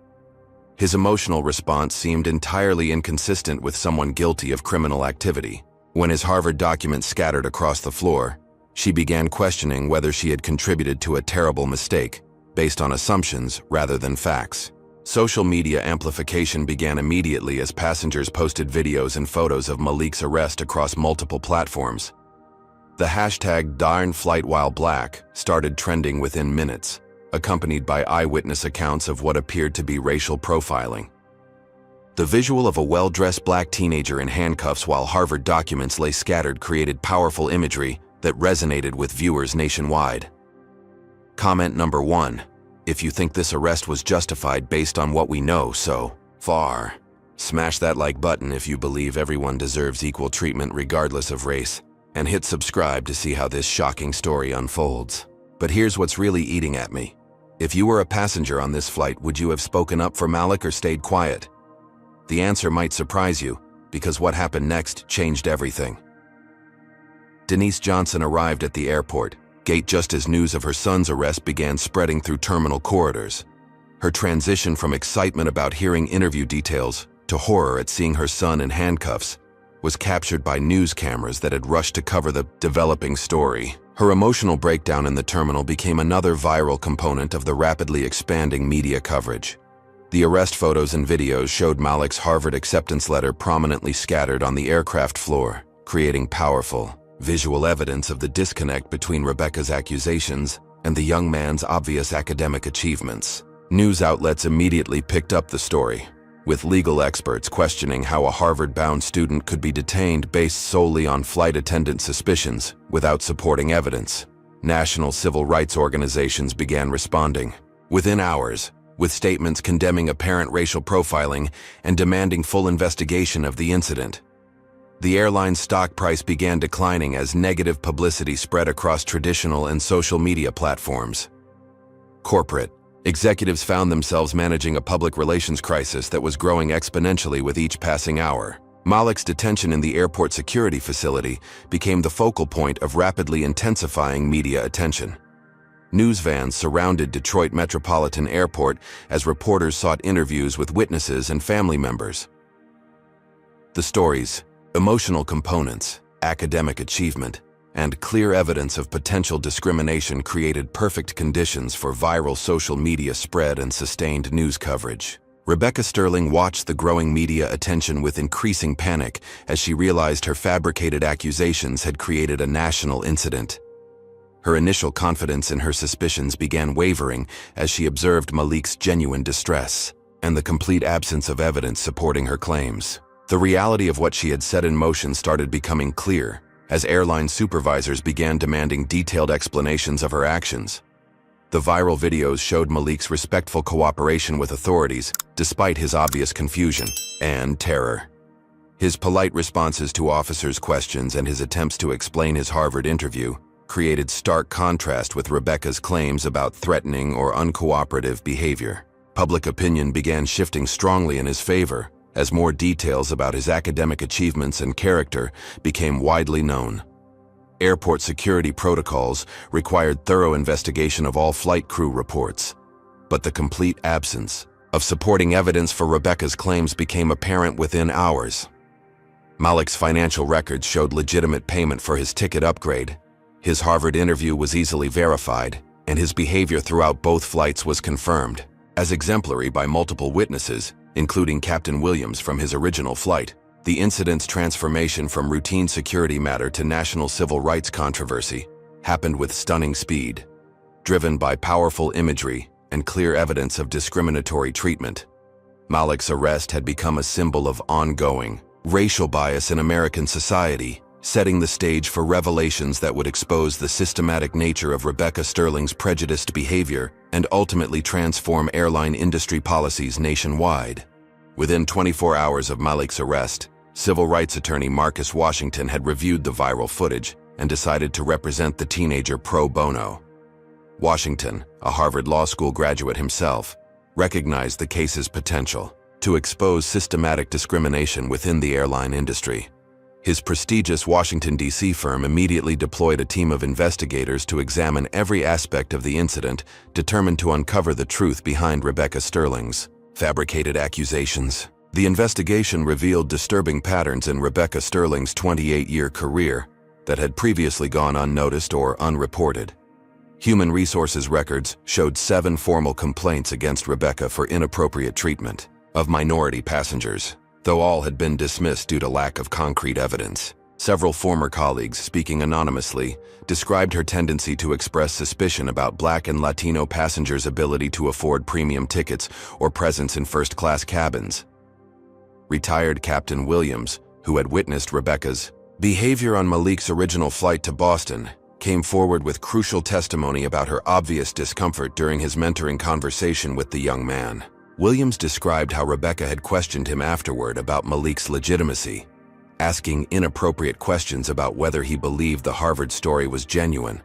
His emotional response seemed entirely inconsistent with someone guilty of criminal activity. When his Harvard documents scattered across the floor, she began questioning whether she had contributed to a terrible mistake, based on assumptions rather than facts. Social media amplification began immediately as passengers posted videos and photos of Malik's arrest across multiple platforms. The hashtag #DarnFlightWhileBlack started trending within minutes, accompanied by eyewitness accounts of what appeared to be racial profiling. The visual of a well-dressed black teenager in handcuffs while Harvard documents lay scattered created powerful imagery that resonated with viewers nationwide. Comment number 1. If you think this arrest was justified based on what we know so far, smash that like button if you believe everyone deserves equal treatment regardless of race, and hit subscribe to see how this shocking story unfolds. But here's what's really eating at me. If you were a passenger on this flight, would you have spoken up for Malik or stayed quiet? The answer might surprise you, because what happened next changed everything. Denise Johnson arrived at the airport gate just as news of her son's arrest began spreading through terminal corridors. Her transition from excitement about hearing interview details to horror at seeing her son in handcuffs was captured by news cameras that had rushed to cover the developing story. Her emotional breakdown in the terminal became another viral component of the rapidly expanding media coverage. The arrest photos and videos showed Malik's Harvard acceptance letter prominently scattered on the aircraft floor, creating powerful visual evidence of the disconnect between Rebecca's accusations and the young man's obvious academic achievements. News outlets immediately picked up the story, with legal experts questioning how a Harvard-bound student could be detained based solely on flight attendant suspicions without supporting evidence. National civil rights organizations began responding within hours, with statements condemning apparent racial profiling and demanding full investigation of the incident. The airline's stock price began declining as negative publicity spread across traditional and social media platforms. Corporate executives found themselves managing a public relations crisis that was growing exponentially with each passing hour. Malik's detention in the airport security facility became the focal point of rapidly intensifying media attention. News vans surrounded Detroit Metropolitan Airport as reporters sought interviews with witnesses and family members. The stories, emotional components, academic achievement, and clear evidence of potential discrimination created perfect conditions for viral social media spread and sustained news coverage. Rebecca Sterling watched the growing media attention with increasing panic as she realized her fabricated accusations had created a national incident. Her initial confidence in her suspicions began wavering as she observed Malik's genuine distress and the complete absence of evidence supporting her claims. The reality of what she had set in motion started becoming clear as airline supervisors began demanding detailed explanations of her actions. The viral videos showed Malik's respectful cooperation with authorities, despite his obvious confusion and terror. His polite responses to officers' questions and his attempts to explain his Harvard interview created stark contrast with Rebecca's claims about threatening or uncooperative behavior. Public opinion began shifting strongly in his favor as more details about his academic achievements and character became widely known. Airport security protocols required thorough investigation of all flight crew reports, but the complete absence of supporting evidence for Rebecca's claims became apparent within hours. Malik's financial records showed legitimate payment for his ticket upgrade. His Harvard interview was easily verified, and his behavior throughout both flights was confirmed as exemplary by multiple witnesses, including Captain Williams from his original flight. The incident's transformation from routine security matter to national civil rights controversy happened with stunning speed, driven by powerful imagery and clear evidence of discriminatory treatment. Malik's arrest had become a symbol of ongoing racial bias in American society, setting the stage for revelations that would expose the systematic nature of Rebecca Sterling's prejudiced behavior and ultimately transform airline industry policies nationwide. Within 24 hours of Malik's arrest, civil rights attorney Marcus Washington had reviewed the viral footage and decided to represent the teenager pro bono. Washington, a Harvard Law School graduate himself, recognized the case's potential to expose systematic discrimination within the airline industry. His prestigious Washington, D.C. firm immediately deployed a team of investigators to examine every aspect of the incident, determined to uncover the truth behind Rebecca Sterling's fabricated accusations. The investigation revealed disturbing patterns in Rebecca Sterling's 28-year career that had previously gone unnoticed or unreported. Human resources records showed 7 formal complaints against Rebecca for inappropriate treatment of minority passengers, though all had been dismissed due to lack of concrete evidence. Several former colleagues, speaking anonymously, described her tendency to express suspicion about Black and Latino passengers' ability to afford premium tickets or presence in first-class cabins. Retired Captain Williams, who had witnessed Rebecca's behavior on Malik's original flight to Boston, came forward with crucial testimony about her obvious discomfort during his mentoring conversation with the young man. Williams described how Rebecca had questioned him afterward about Malik's legitimacy, asking inappropriate questions about whether he believed the Harvard story was genuine.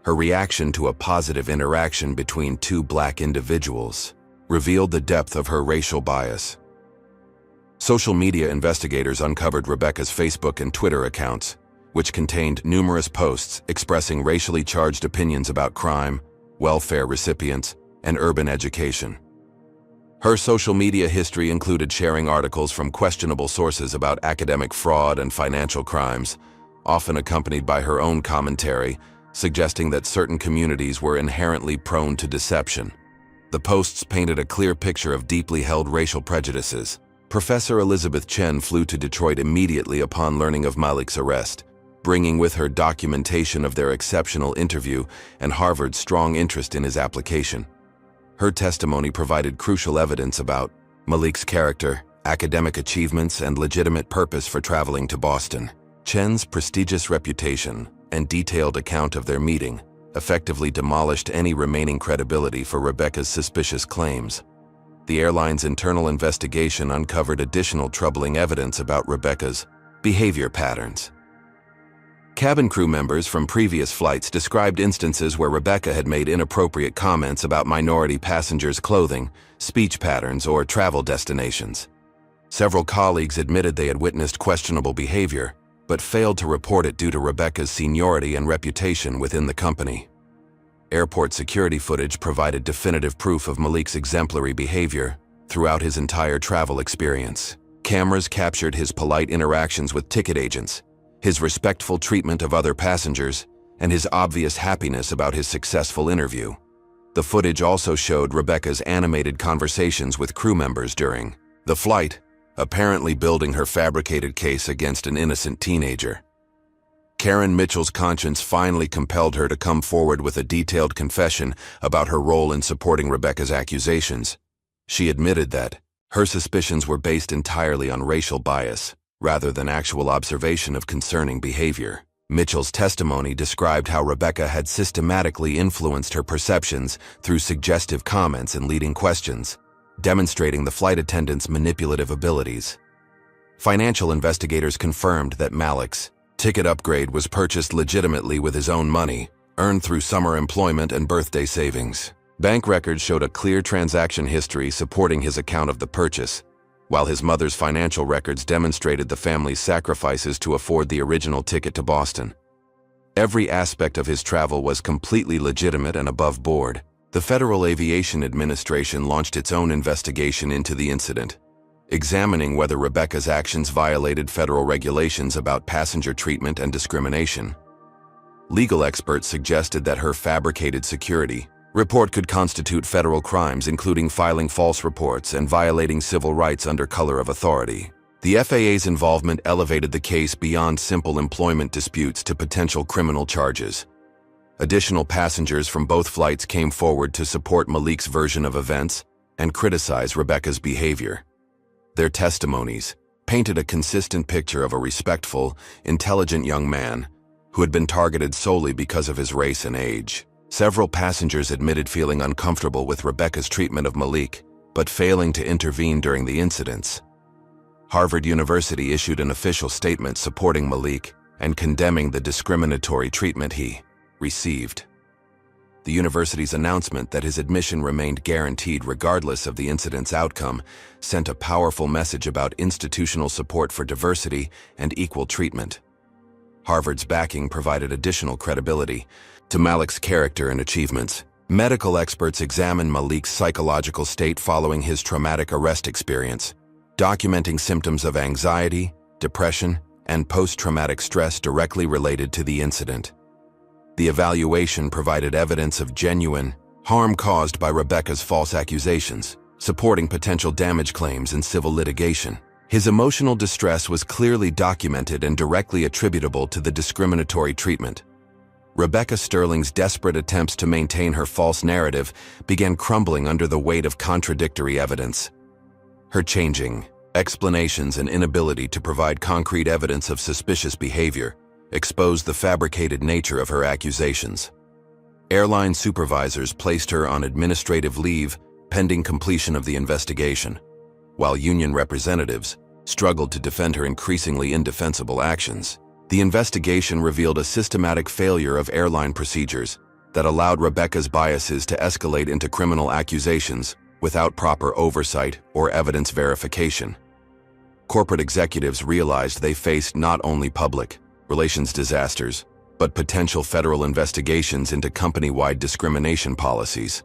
Her reaction to a positive interaction between 2 Black individuals revealed the depth of her racial bias. Social media investigators uncovered Rebecca's Facebook and Twitter accounts, which contained numerous posts expressing racially charged opinions about crime, welfare recipients, and urban education. Her social media history included sharing articles from questionable sources about academic fraud and financial crimes, often accompanied by her own commentary, suggesting that certain communities were inherently prone to deception. The posts painted a clear picture of deeply held racial prejudices. Professor Elizabeth Chen flew to Detroit immediately upon learning of Malik's arrest, bringing with her documentation of their exceptional interview and Harvard's strong interest in his application. Her testimony provided crucial evidence about Malik's character, academic achievements, and legitimate purpose for traveling to Boston. Chen's prestigious reputation and detailed account of their meeting effectively demolished any remaining credibility for Rebecca's suspicious claims. The airline's internal investigation uncovered additional troubling evidence about Rebecca's behavior patterns. Cabin crew members from previous flights described instances where Rebecca had made inappropriate comments about minority passengers' clothing, speech patterns, or travel destinations. Several colleagues admitted they had witnessed questionable behavior, but failed to report it due to Rebecca's seniority and reputation within the company. Airport security footage provided definitive proof of Malik's exemplary behavior throughout his entire travel experience. Cameras captured his polite interactions with ticket agents, his respectful treatment of other passengers, and his obvious happiness about his successful interview. The footage also showed Rebecca's animated conversations with crew members during the flight, apparently building her fabricated case against an innocent teenager. Karen Mitchell's conscience finally compelled her to come forward with a detailed confession about her role in supporting Rebecca's accusations. She admitted that her suspicions were based entirely on racial bias, rather than actual observation of concerning behavior. Mitchell's testimony described how Rebecca had systematically influenced her perceptions through suggestive comments and leading questions, demonstrating the flight attendant's manipulative abilities. Financial investigators confirmed that Malik's ticket upgrade was purchased legitimately with his own money, earned through summer employment and birthday savings. Bank records showed a clear transaction history supporting his account of the purchase, while his mother's financial records demonstrated the family's sacrifices to afford the original ticket to Boston. Every aspect of his travel was completely legitimate and above board. The Federal Aviation Administration launched its own investigation into the incident, examining whether Rebecca's actions violated federal regulations about passenger treatment and discrimination. Legal experts suggested that her fabricated security report could constitute federal crimes, including filing false reports and violating civil rights under color of authority. The FAA's involvement elevated the case beyond simple employment disputes to potential criminal charges. Additional passengers from both flights came forward to support Malik's version of events and criticize Rebecca's behavior. Their testimonies painted a consistent picture of a respectful, intelligent young man who had been targeted solely because of his race and age. Several passengers admitted feeling uncomfortable with Rebecca's treatment of Malik, but failing to intervene during the incidents. Harvard University issued an official statement supporting Malik and condemning the discriminatory treatment he received. The university's announcement that his admission remained guaranteed regardless of the incident's outcome sent a powerful message about institutional support for diversity and equal treatment. Harvard's backing provided additional credibility to Malik's character and achievements. Medical experts examined Malik's psychological state following his traumatic arrest experience, documenting symptoms of anxiety, depression, and post-traumatic stress directly related to the incident. The evaluation provided evidence of genuine harm caused by Rebecca's false accusations, supporting potential damage claims in civil litigation. His emotional distress was clearly documented and directly attributable to the discriminatory treatment. Rebecca Sterling's desperate attempts to maintain her false narrative began crumbling under the weight of contradictory evidence. Her changing explanations and inability to provide concrete evidence of suspicious behavior exposed the fabricated nature of her accusations. Airline supervisors placed her on administrative leave pending completion of the investigation, while union representatives struggled to defend her increasingly indefensible actions. The investigation revealed a systematic failure of airline procedures that allowed Rebecca's biases to escalate into criminal accusations without proper oversight or evidence verification. Corporate executives realized they faced not only public relations disasters, but potential federal investigations into company-wide discrimination policies.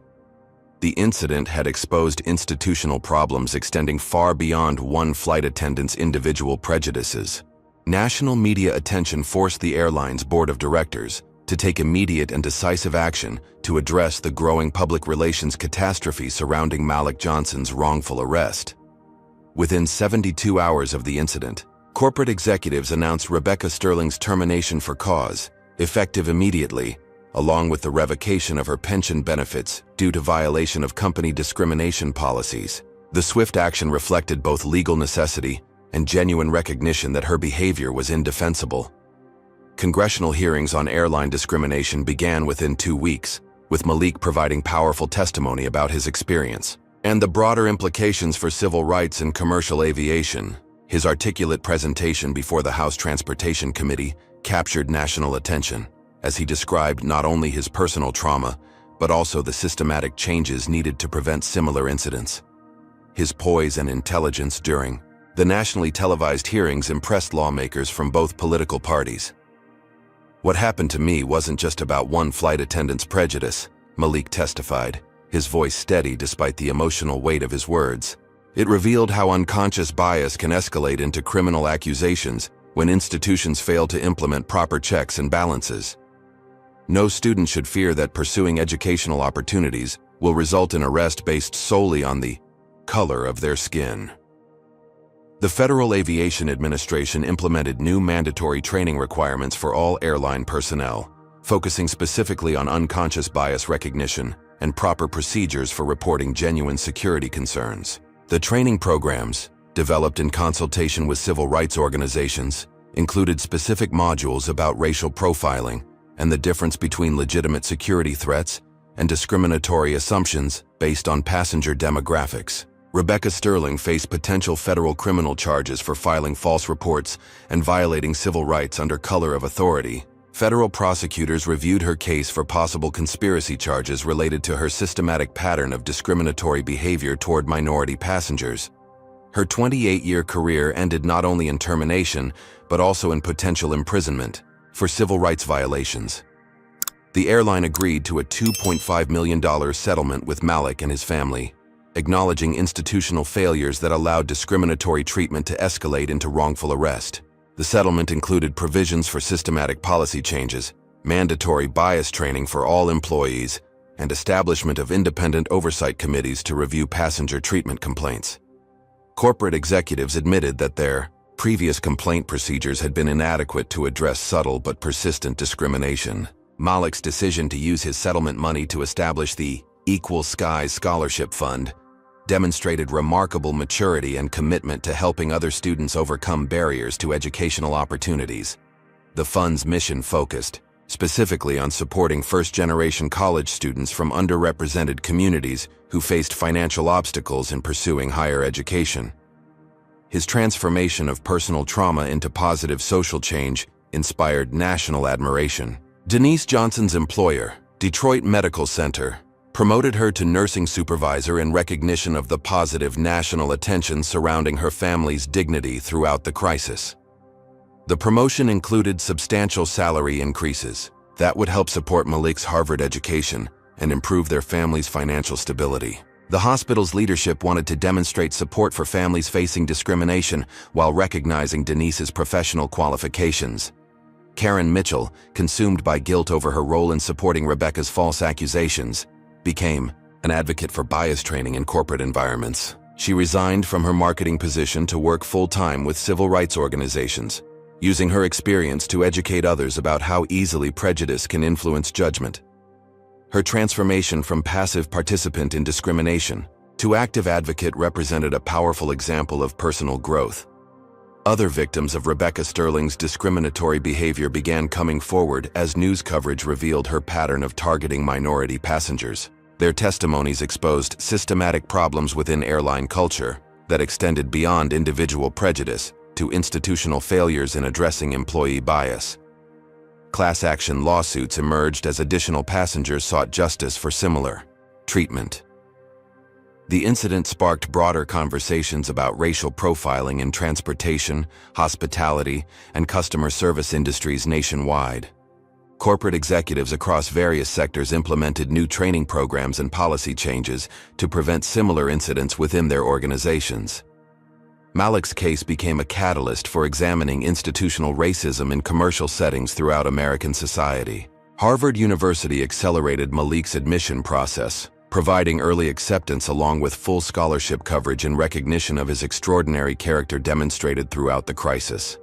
The incident had exposed institutional problems extending far beyond one flight attendant's individual prejudices. National media attention forced the airline's board of directors to take immediate and decisive action to address the growing public relations catastrophe surrounding Malik Johnson's wrongful arrest. Within 72 hours of the incident, corporate executives announced Rebecca Sterling's termination for cause, effective immediately, along with the revocation of her pension benefits due to violation of company discrimination policies. The swift action reflected both legal necessity and genuine recognition that her behavior was indefensible. Congressional hearings on airline discrimination began within 2 weeks, with Malik providing powerful testimony about his experience and the broader implications for civil rights and commercial aviation. His articulate presentation before the House Transportation Committee captured national attention, as he described not only his personal trauma, but also the systematic changes needed to prevent similar incidents. His poise and intelligence during the nationally televised hearings impressed lawmakers from both political parties. "What happened to me wasn't just about one flight attendant's prejudice," Malik testified, his voice steady despite the emotional weight of his words. It revealed how unconscious bias can escalate into criminal accusations when institutions fail to implement proper checks and balances. No student should fear that pursuing educational opportunities will result in arrest based solely on the color of their skin. The Federal Aviation Administration implemented new mandatory training requirements for all airline personnel, focusing specifically on unconscious bias recognition and proper procedures for reporting genuine security concerns. The training programs, developed in consultation with civil rights organizations, included specific modules about racial profiling and the difference between legitimate security threats and discriminatory assumptions based on passenger demographics. Rebecca Sterling faced potential federal criminal charges for filing false reports and violating civil rights under color of authority. Federal prosecutors reviewed her case for possible conspiracy charges related to her systematic pattern of discriminatory behavior toward minority passengers. Her 28-year career ended not only in termination, but also in potential imprisonment for civil rights violations. The airline agreed to a $2.5 million settlement with Malik and his family, acknowledging institutional failures that allowed discriminatory treatment to escalate into wrongful arrest. The settlement included provisions for systematic policy changes, mandatory bias training for all employees, and establishment of independent oversight committees to review passenger treatment complaints. Corporate executives admitted that their previous complaint procedures had been inadequate to address subtle but persistent discrimination. Malik's decision to use his settlement money to establish the Equal Skies Scholarship Fund demonstrated remarkable maturity and commitment to helping other students overcome barriers to educational opportunities. The fund's mission focused specifically on supporting first-generation college students from underrepresented communities who faced financial obstacles in pursuing higher education. His transformation of personal trauma into positive social change inspired national admiration. Denise Johnson's employer, Detroit Medical Center, promoted her to nursing supervisor in recognition of the positive national attention surrounding her family's dignity throughout the crisis. The promotion included substantial salary increases that would help support Malik's Harvard education and improve their family's financial stability. The hospital's leadership wanted to demonstrate support for families facing discrimination while recognizing Denise's professional qualifications. Karen Mitchell, consumed by guilt over her role in supporting Rebecca's false accusations, became an advocate for bias training in corporate environments. She resigned from her marketing position to work full-time with civil rights organizations, using her experience to educate others about how easily prejudice can influence judgment. Her transformation from passive participant in discrimination to active advocate represented a powerful example of personal growth. Other victims of Rebecca Sterling's discriminatory behavior began coming forward as news coverage revealed her pattern of targeting minority passengers. Their testimonies exposed systematic problems within airline culture that extended beyond individual prejudice to institutional failures in addressing employee bias. Class action lawsuits emerged as additional passengers sought justice for similar treatment. The incident sparked broader conversations about racial profiling in transportation, hospitality, and customer service industries nationwide. Corporate executives across various sectors implemented new training programs and policy changes to prevent similar incidents within their organizations. Malik's case became a catalyst for examining institutional racism in commercial settings throughout American society. Harvard University accelerated Malik's admission process, providing early acceptance along with full scholarship coverage in recognition of his extraordinary character demonstrated throughout the crisis.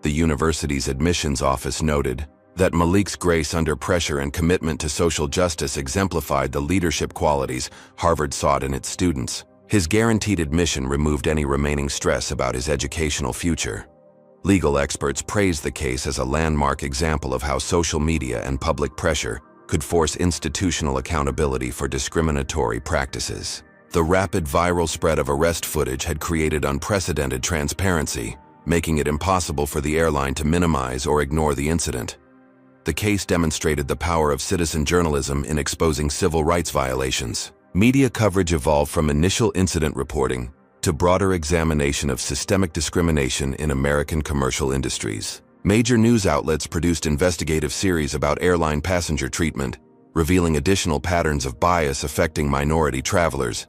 The university's admissions office noted that Malik's grace under pressure and commitment to social justice exemplified the leadership qualities Harvard sought in its students. His guaranteed admission removed any remaining stress about his educational future. Legal experts praised the case as a landmark example of how social media and public pressure could force institutional accountability for discriminatory practices. The rapid viral spread of arrest footage had created unprecedented transparency, making it impossible for the airline to minimize or ignore the incident. The case demonstrated the power of citizen journalism in exposing civil rights violations. Media coverage evolved from initial incident reporting to broader examination of systemic discrimination in American commercial industries. Major news outlets produced investigative series about airline passenger treatment, revealing additional patterns of bias affecting minority travelers.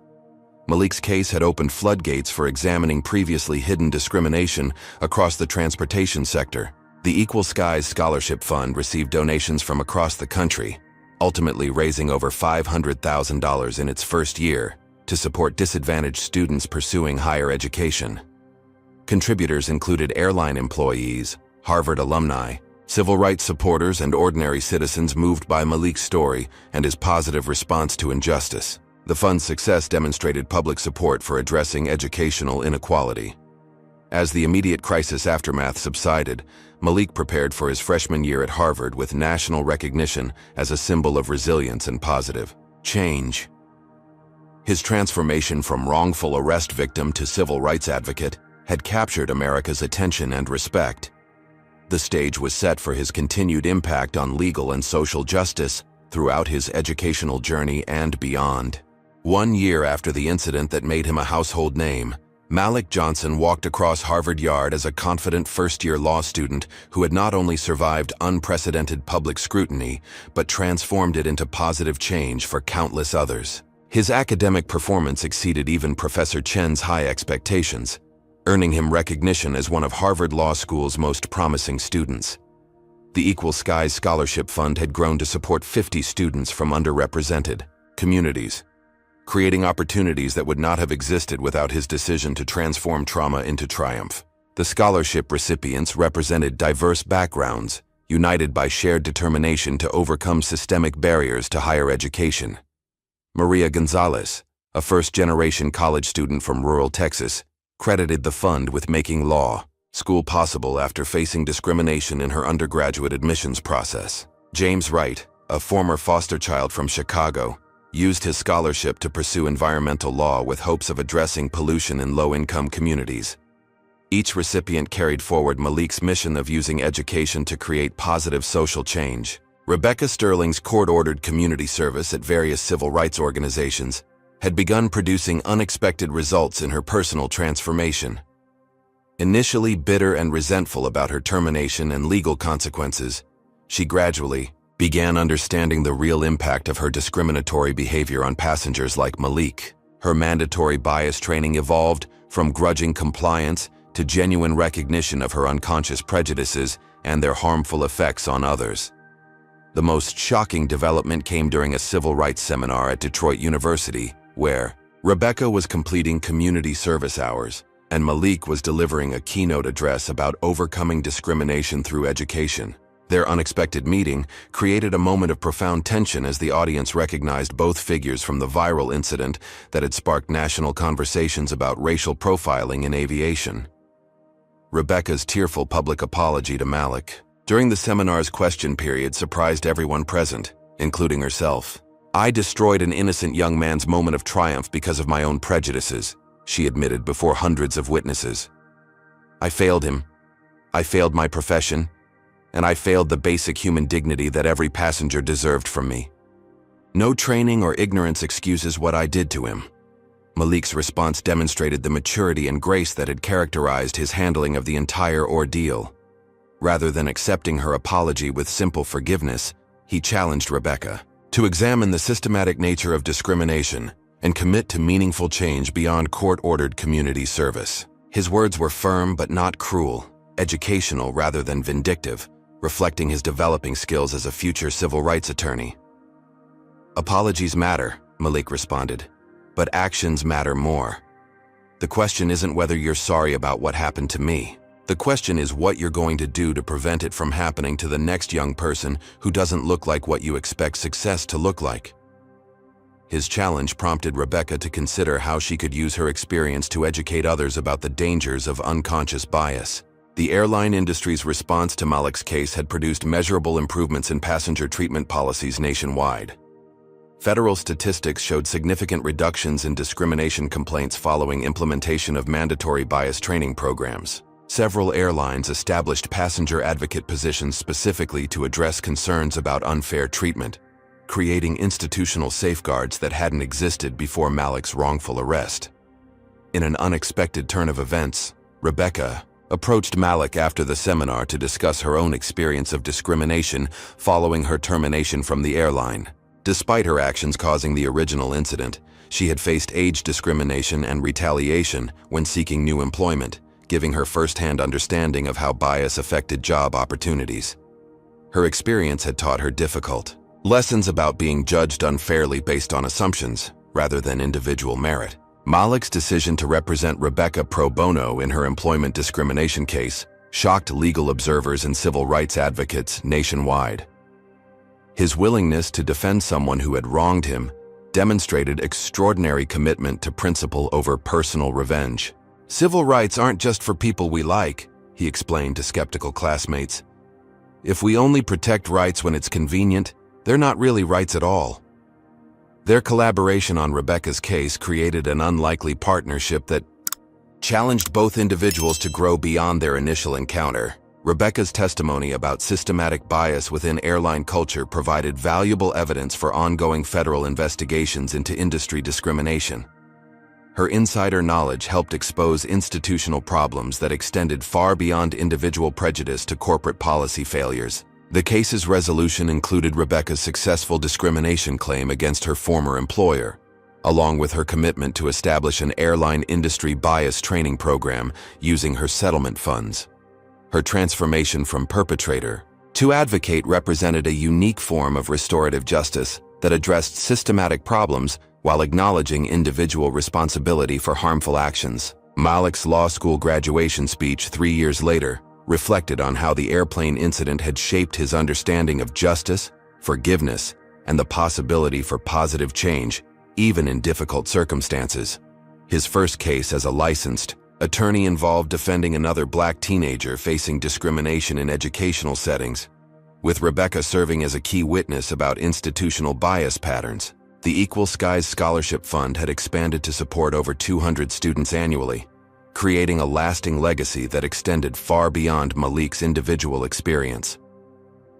Malik's case had opened floodgates for examining previously hidden discrimination across the transportation sector. The Equal Skies Scholarship Fund received donations from across the country, ultimately raising over $500,000 in its first year to support disadvantaged students pursuing higher education. Contributors included airline employees, Harvard alumni, civil rights supporters, and ordinary citizens moved by Malik's story and his positive response to injustice. The fund's success demonstrated public support for addressing educational inequality. As the immediate crisis aftermath subsided, Malik prepared for his freshman year at Harvard with national recognition as a symbol of resilience and positive change. His transformation from wrongful arrest victim to civil rights advocate had captured America's attention and respect. The stage was set for his continued impact on legal and social justice throughout his educational journey and beyond. 1 year after the incident that made him a household name, Malik Johnson walked across Harvard Yard as a confident first-year law student who had not only survived unprecedented public scrutiny, but transformed it into positive change for countless others. His academic performance exceeded even Professor Chen's high expectations, earning him recognition as one of Harvard Law School's most promising students. The Equal Skies Scholarship Fund had grown to support 50 students from underrepresented communities, creating opportunities that would not have existed without his decision to transform trauma into triumph. The scholarship recipients represented diverse backgrounds, united by shared determination to overcome systemic barriers to higher education. Maria Gonzalez, a first-generation college student from rural Texas, credited the fund with making law school possible after facing discrimination in her undergraduate admissions process. James Wright, a former foster child from Chicago, used his scholarship to pursue environmental law with hopes of addressing pollution in low-income communities. Each recipient carried forward Malik's mission of using education to create positive social change. Rebecca Sterling's court-ordered community service at various civil rights organizations had begun producing unexpected results in her personal transformation. Initially bitter and resentful about her termination and legal consequences, she gradually began understanding the real impact of her discriminatory behavior on passengers like Malik. Her mandatory bias training evolved from grudging compliance to genuine recognition of her unconscious prejudices and their harmful effects on others. The most shocking development came during a civil rights seminar at Detroit University, where Rebecca was completing community service hours, and Malik was delivering a keynote address about overcoming discrimination through education. Their unexpected meeting created a moment of profound tension as the audience recognized both figures from the viral incident that had sparked national conversations about racial profiling in aviation. Rebecca's tearful public apology to Malik during the seminar's question period surprised everyone present, including herself. "I destroyed an innocent young man's moment of triumph because of my own prejudices," she admitted before hundreds of witnesses. "I failed him. I failed my profession. And I failed the basic human dignity that every passenger deserved from me. No training or ignorance excuses what I did to him." Malik's response demonstrated the maturity and grace that had characterized his handling of the entire ordeal. Rather than accepting her apology with simple forgiveness, he challenged Rebecca to examine the systematic nature of discrimination and commit to meaningful change beyond court-ordered community service. His words were firm but not cruel, educational rather than vindictive, reflecting his developing skills as a future civil rights attorney. "Apologies matter," Malik responded, "but actions matter more. The question isn't whether you're sorry about what happened to me. The question is what you're going to do to prevent it from happening to the next young person who doesn't look like what you expect success to look like." His challenge prompted Rebecca to consider how she could use her experience to educate others about the dangers of unconscious bias. The airline industry's response to Malik's case had produced measurable improvements in passenger treatment policies nationwide. Federal statistics showed significant reductions in discrimination complaints following implementation of mandatory bias training programs. Several airlines established passenger advocate positions specifically to address concerns about unfair treatment, creating institutional safeguards that hadn't existed before Malik's wrongful arrest. In an unexpected turn of events, Rebecca approached Malik after the seminar to discuss her own experience of discrimination following her termination from the airline. Despite her actions causing the original incident, she had faced age discrimination and retaliation when seeking new employment, giving her first-hand understanding of how bias affected job opportunities. Her experience had taught her difficult lessons about being judged unfairly based on assumptions rather than individual merit. Malik's decision to represent Rebecca pro bono in her employment discrimination case shocked legal observers and civil rights advocates nationwide. His willingness to defend someone who had wronged him demonstrated extraordinary commitment to principle over personal revenge. Civil rights aren't just for people we like, he explained to skeptical classmates. If we only protect rights when it's convenient, they're not really rights at all. Their collaboration on Rebecca's case created an unlikely partnership that challenged both individuals to grow beyond their initial encounter. Rebecca's testimony about systematic bias within airline culture provided valuable evidence for ongoing federal investigations into industry discrimination. Her insider knowledge helped expose institutional problems that extended far beyond individual prejudice to corporate policy failures. The case's resolution included Rebecca's successful discrimination claim against her former employer, along with her commitment to establish an airline industry bias training program using her settlement funds. Her transformation from perpetrator to advocate represented a unique form of restorative justice that addressed systematic problems while acknowledging individual responsibility for harmful actions. Malik's law school graduation speech 3 years later reflected on how the airplane incident had shaped his understanding of justice, forgiveness, and the possibility for positive change, even in difficult circumstances. His first case as a licensed attorney involved defending another black teenager facing discrimination in educational settings, with Rebecca serving as a key witness about institutional bias patterns. The Equal Skies Scholarship Fund had expanded to support over 200 students annually, creating a lasting legacy that extended far beyond Malik's individual experience.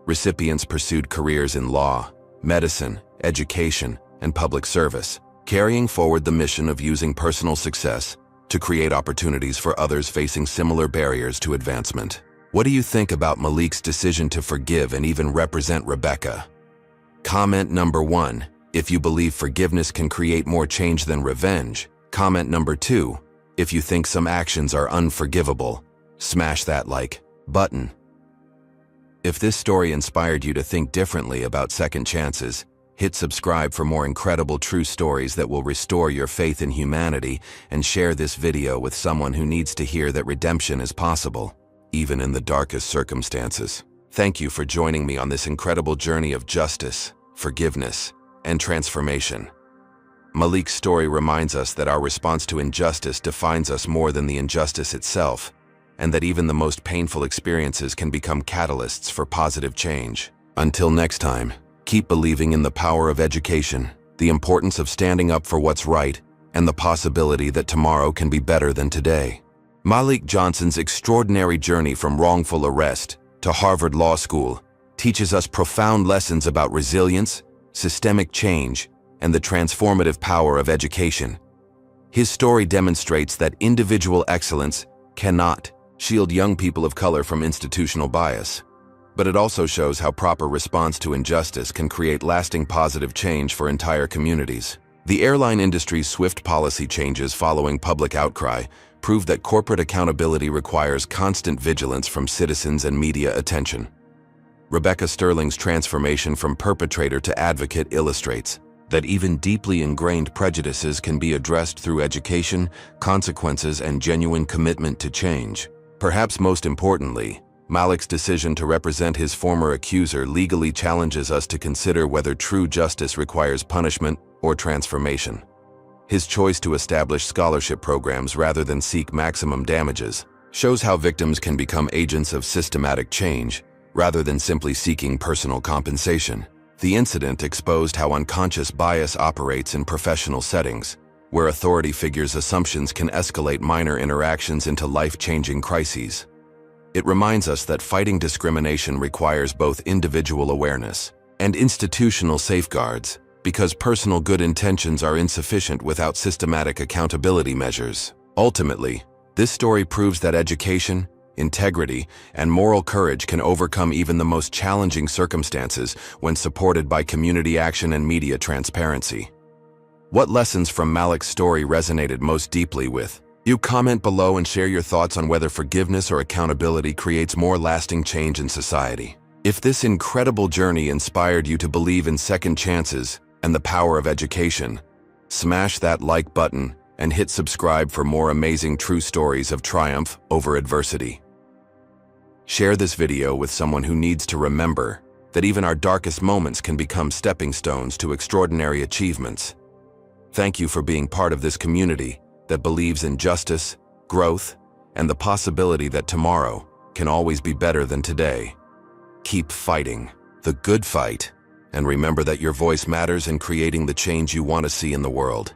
Recipients pursued careers in law, medicine, education, and public service, carrying forward the mission of using personal success to create opportunities for others facing similar barriers to advancement. What do you think about Malik's decision to forgive and even represent Rebecca? Comment number 1. If you believe forgiveness can create more change than revenge. Comment number 2. If you think some actions are unforgivable. Smash that like button. If this story inspired you to think differently about second chances, hit subscribe for more incredible true stories that will restore your faith in humanity, and share this video with someone who needs to hear that redemption is possible, even in the darkest circumstances. Thank you for joining me on this incredible journey of justice, forgiveness, and transformation. Malik's story reminds us that our response to injustice defines us more than the injustice itself, and that even the most painful experiences can become catalysts for positive change. Until next time, keep believing in the power of education, the importance of standing up for what's right, and the possibility that tomorrow can be better than today. Malik Johnson's extraordinary journey from wrongful arrest to Harvard Law School teaches us profound lessons about resilience, systemic change, and the transformative power of education. His story demonstrates that individual excellence cannot shield young people of color from institutional bias, but it also shows how proper response to injustice can create lasting positive change for entire communities. The airline industry's swift policy changes following public outcry prove that corporate accountability requires constant vigilance from citizens and media attention. Rebecca Sterling's transformation from perpetrator to advocate illustrates that even deeply ingrained prejudices can be addressed through education, consequences, and genuine commitment to change. Perhaps most importantly, Malik's decision to represent his former accuser legally challenges us to consider whether true justice requires punishment or transformation. His choice to establish scholarship programs rather than seek maximum damages shows how victims can become agents of systematic change rather than simply seeking personal compensation. The incident exposed how unconscious bias operates in professional settings, where authority figures' assumptions can escalate minor interactions into life-changing crises. It reminds us that fighting discrimination requires both individual awareness and institutional safeguards, because personal good intentions are insufficient without systematic accountability measures. Ultimately, this story proves that education, integrity, and moral courage can overcome even the most challenging circumstances when supported by community action and media transparency. What lessons from Malik's story resonated most deeply with you? Comment below and share your thoughts on whether forgiveness or accountability creates more lasting change in society. If this incredible journey inspired you to believe in second chances and the power of education, smash that like button and hit subscribe for more amazing true stories of triumph over adversity. Share this video with someone who needs to remember that even our darkest moments can become stepping stones to extraordinary achievements. Thank you for being part of this community that believes in justice, growth, and the possibility that tomorrow can always be better than today. Keep fighting the good fight, and remember that your voice matters in creating the change you want to see in the world.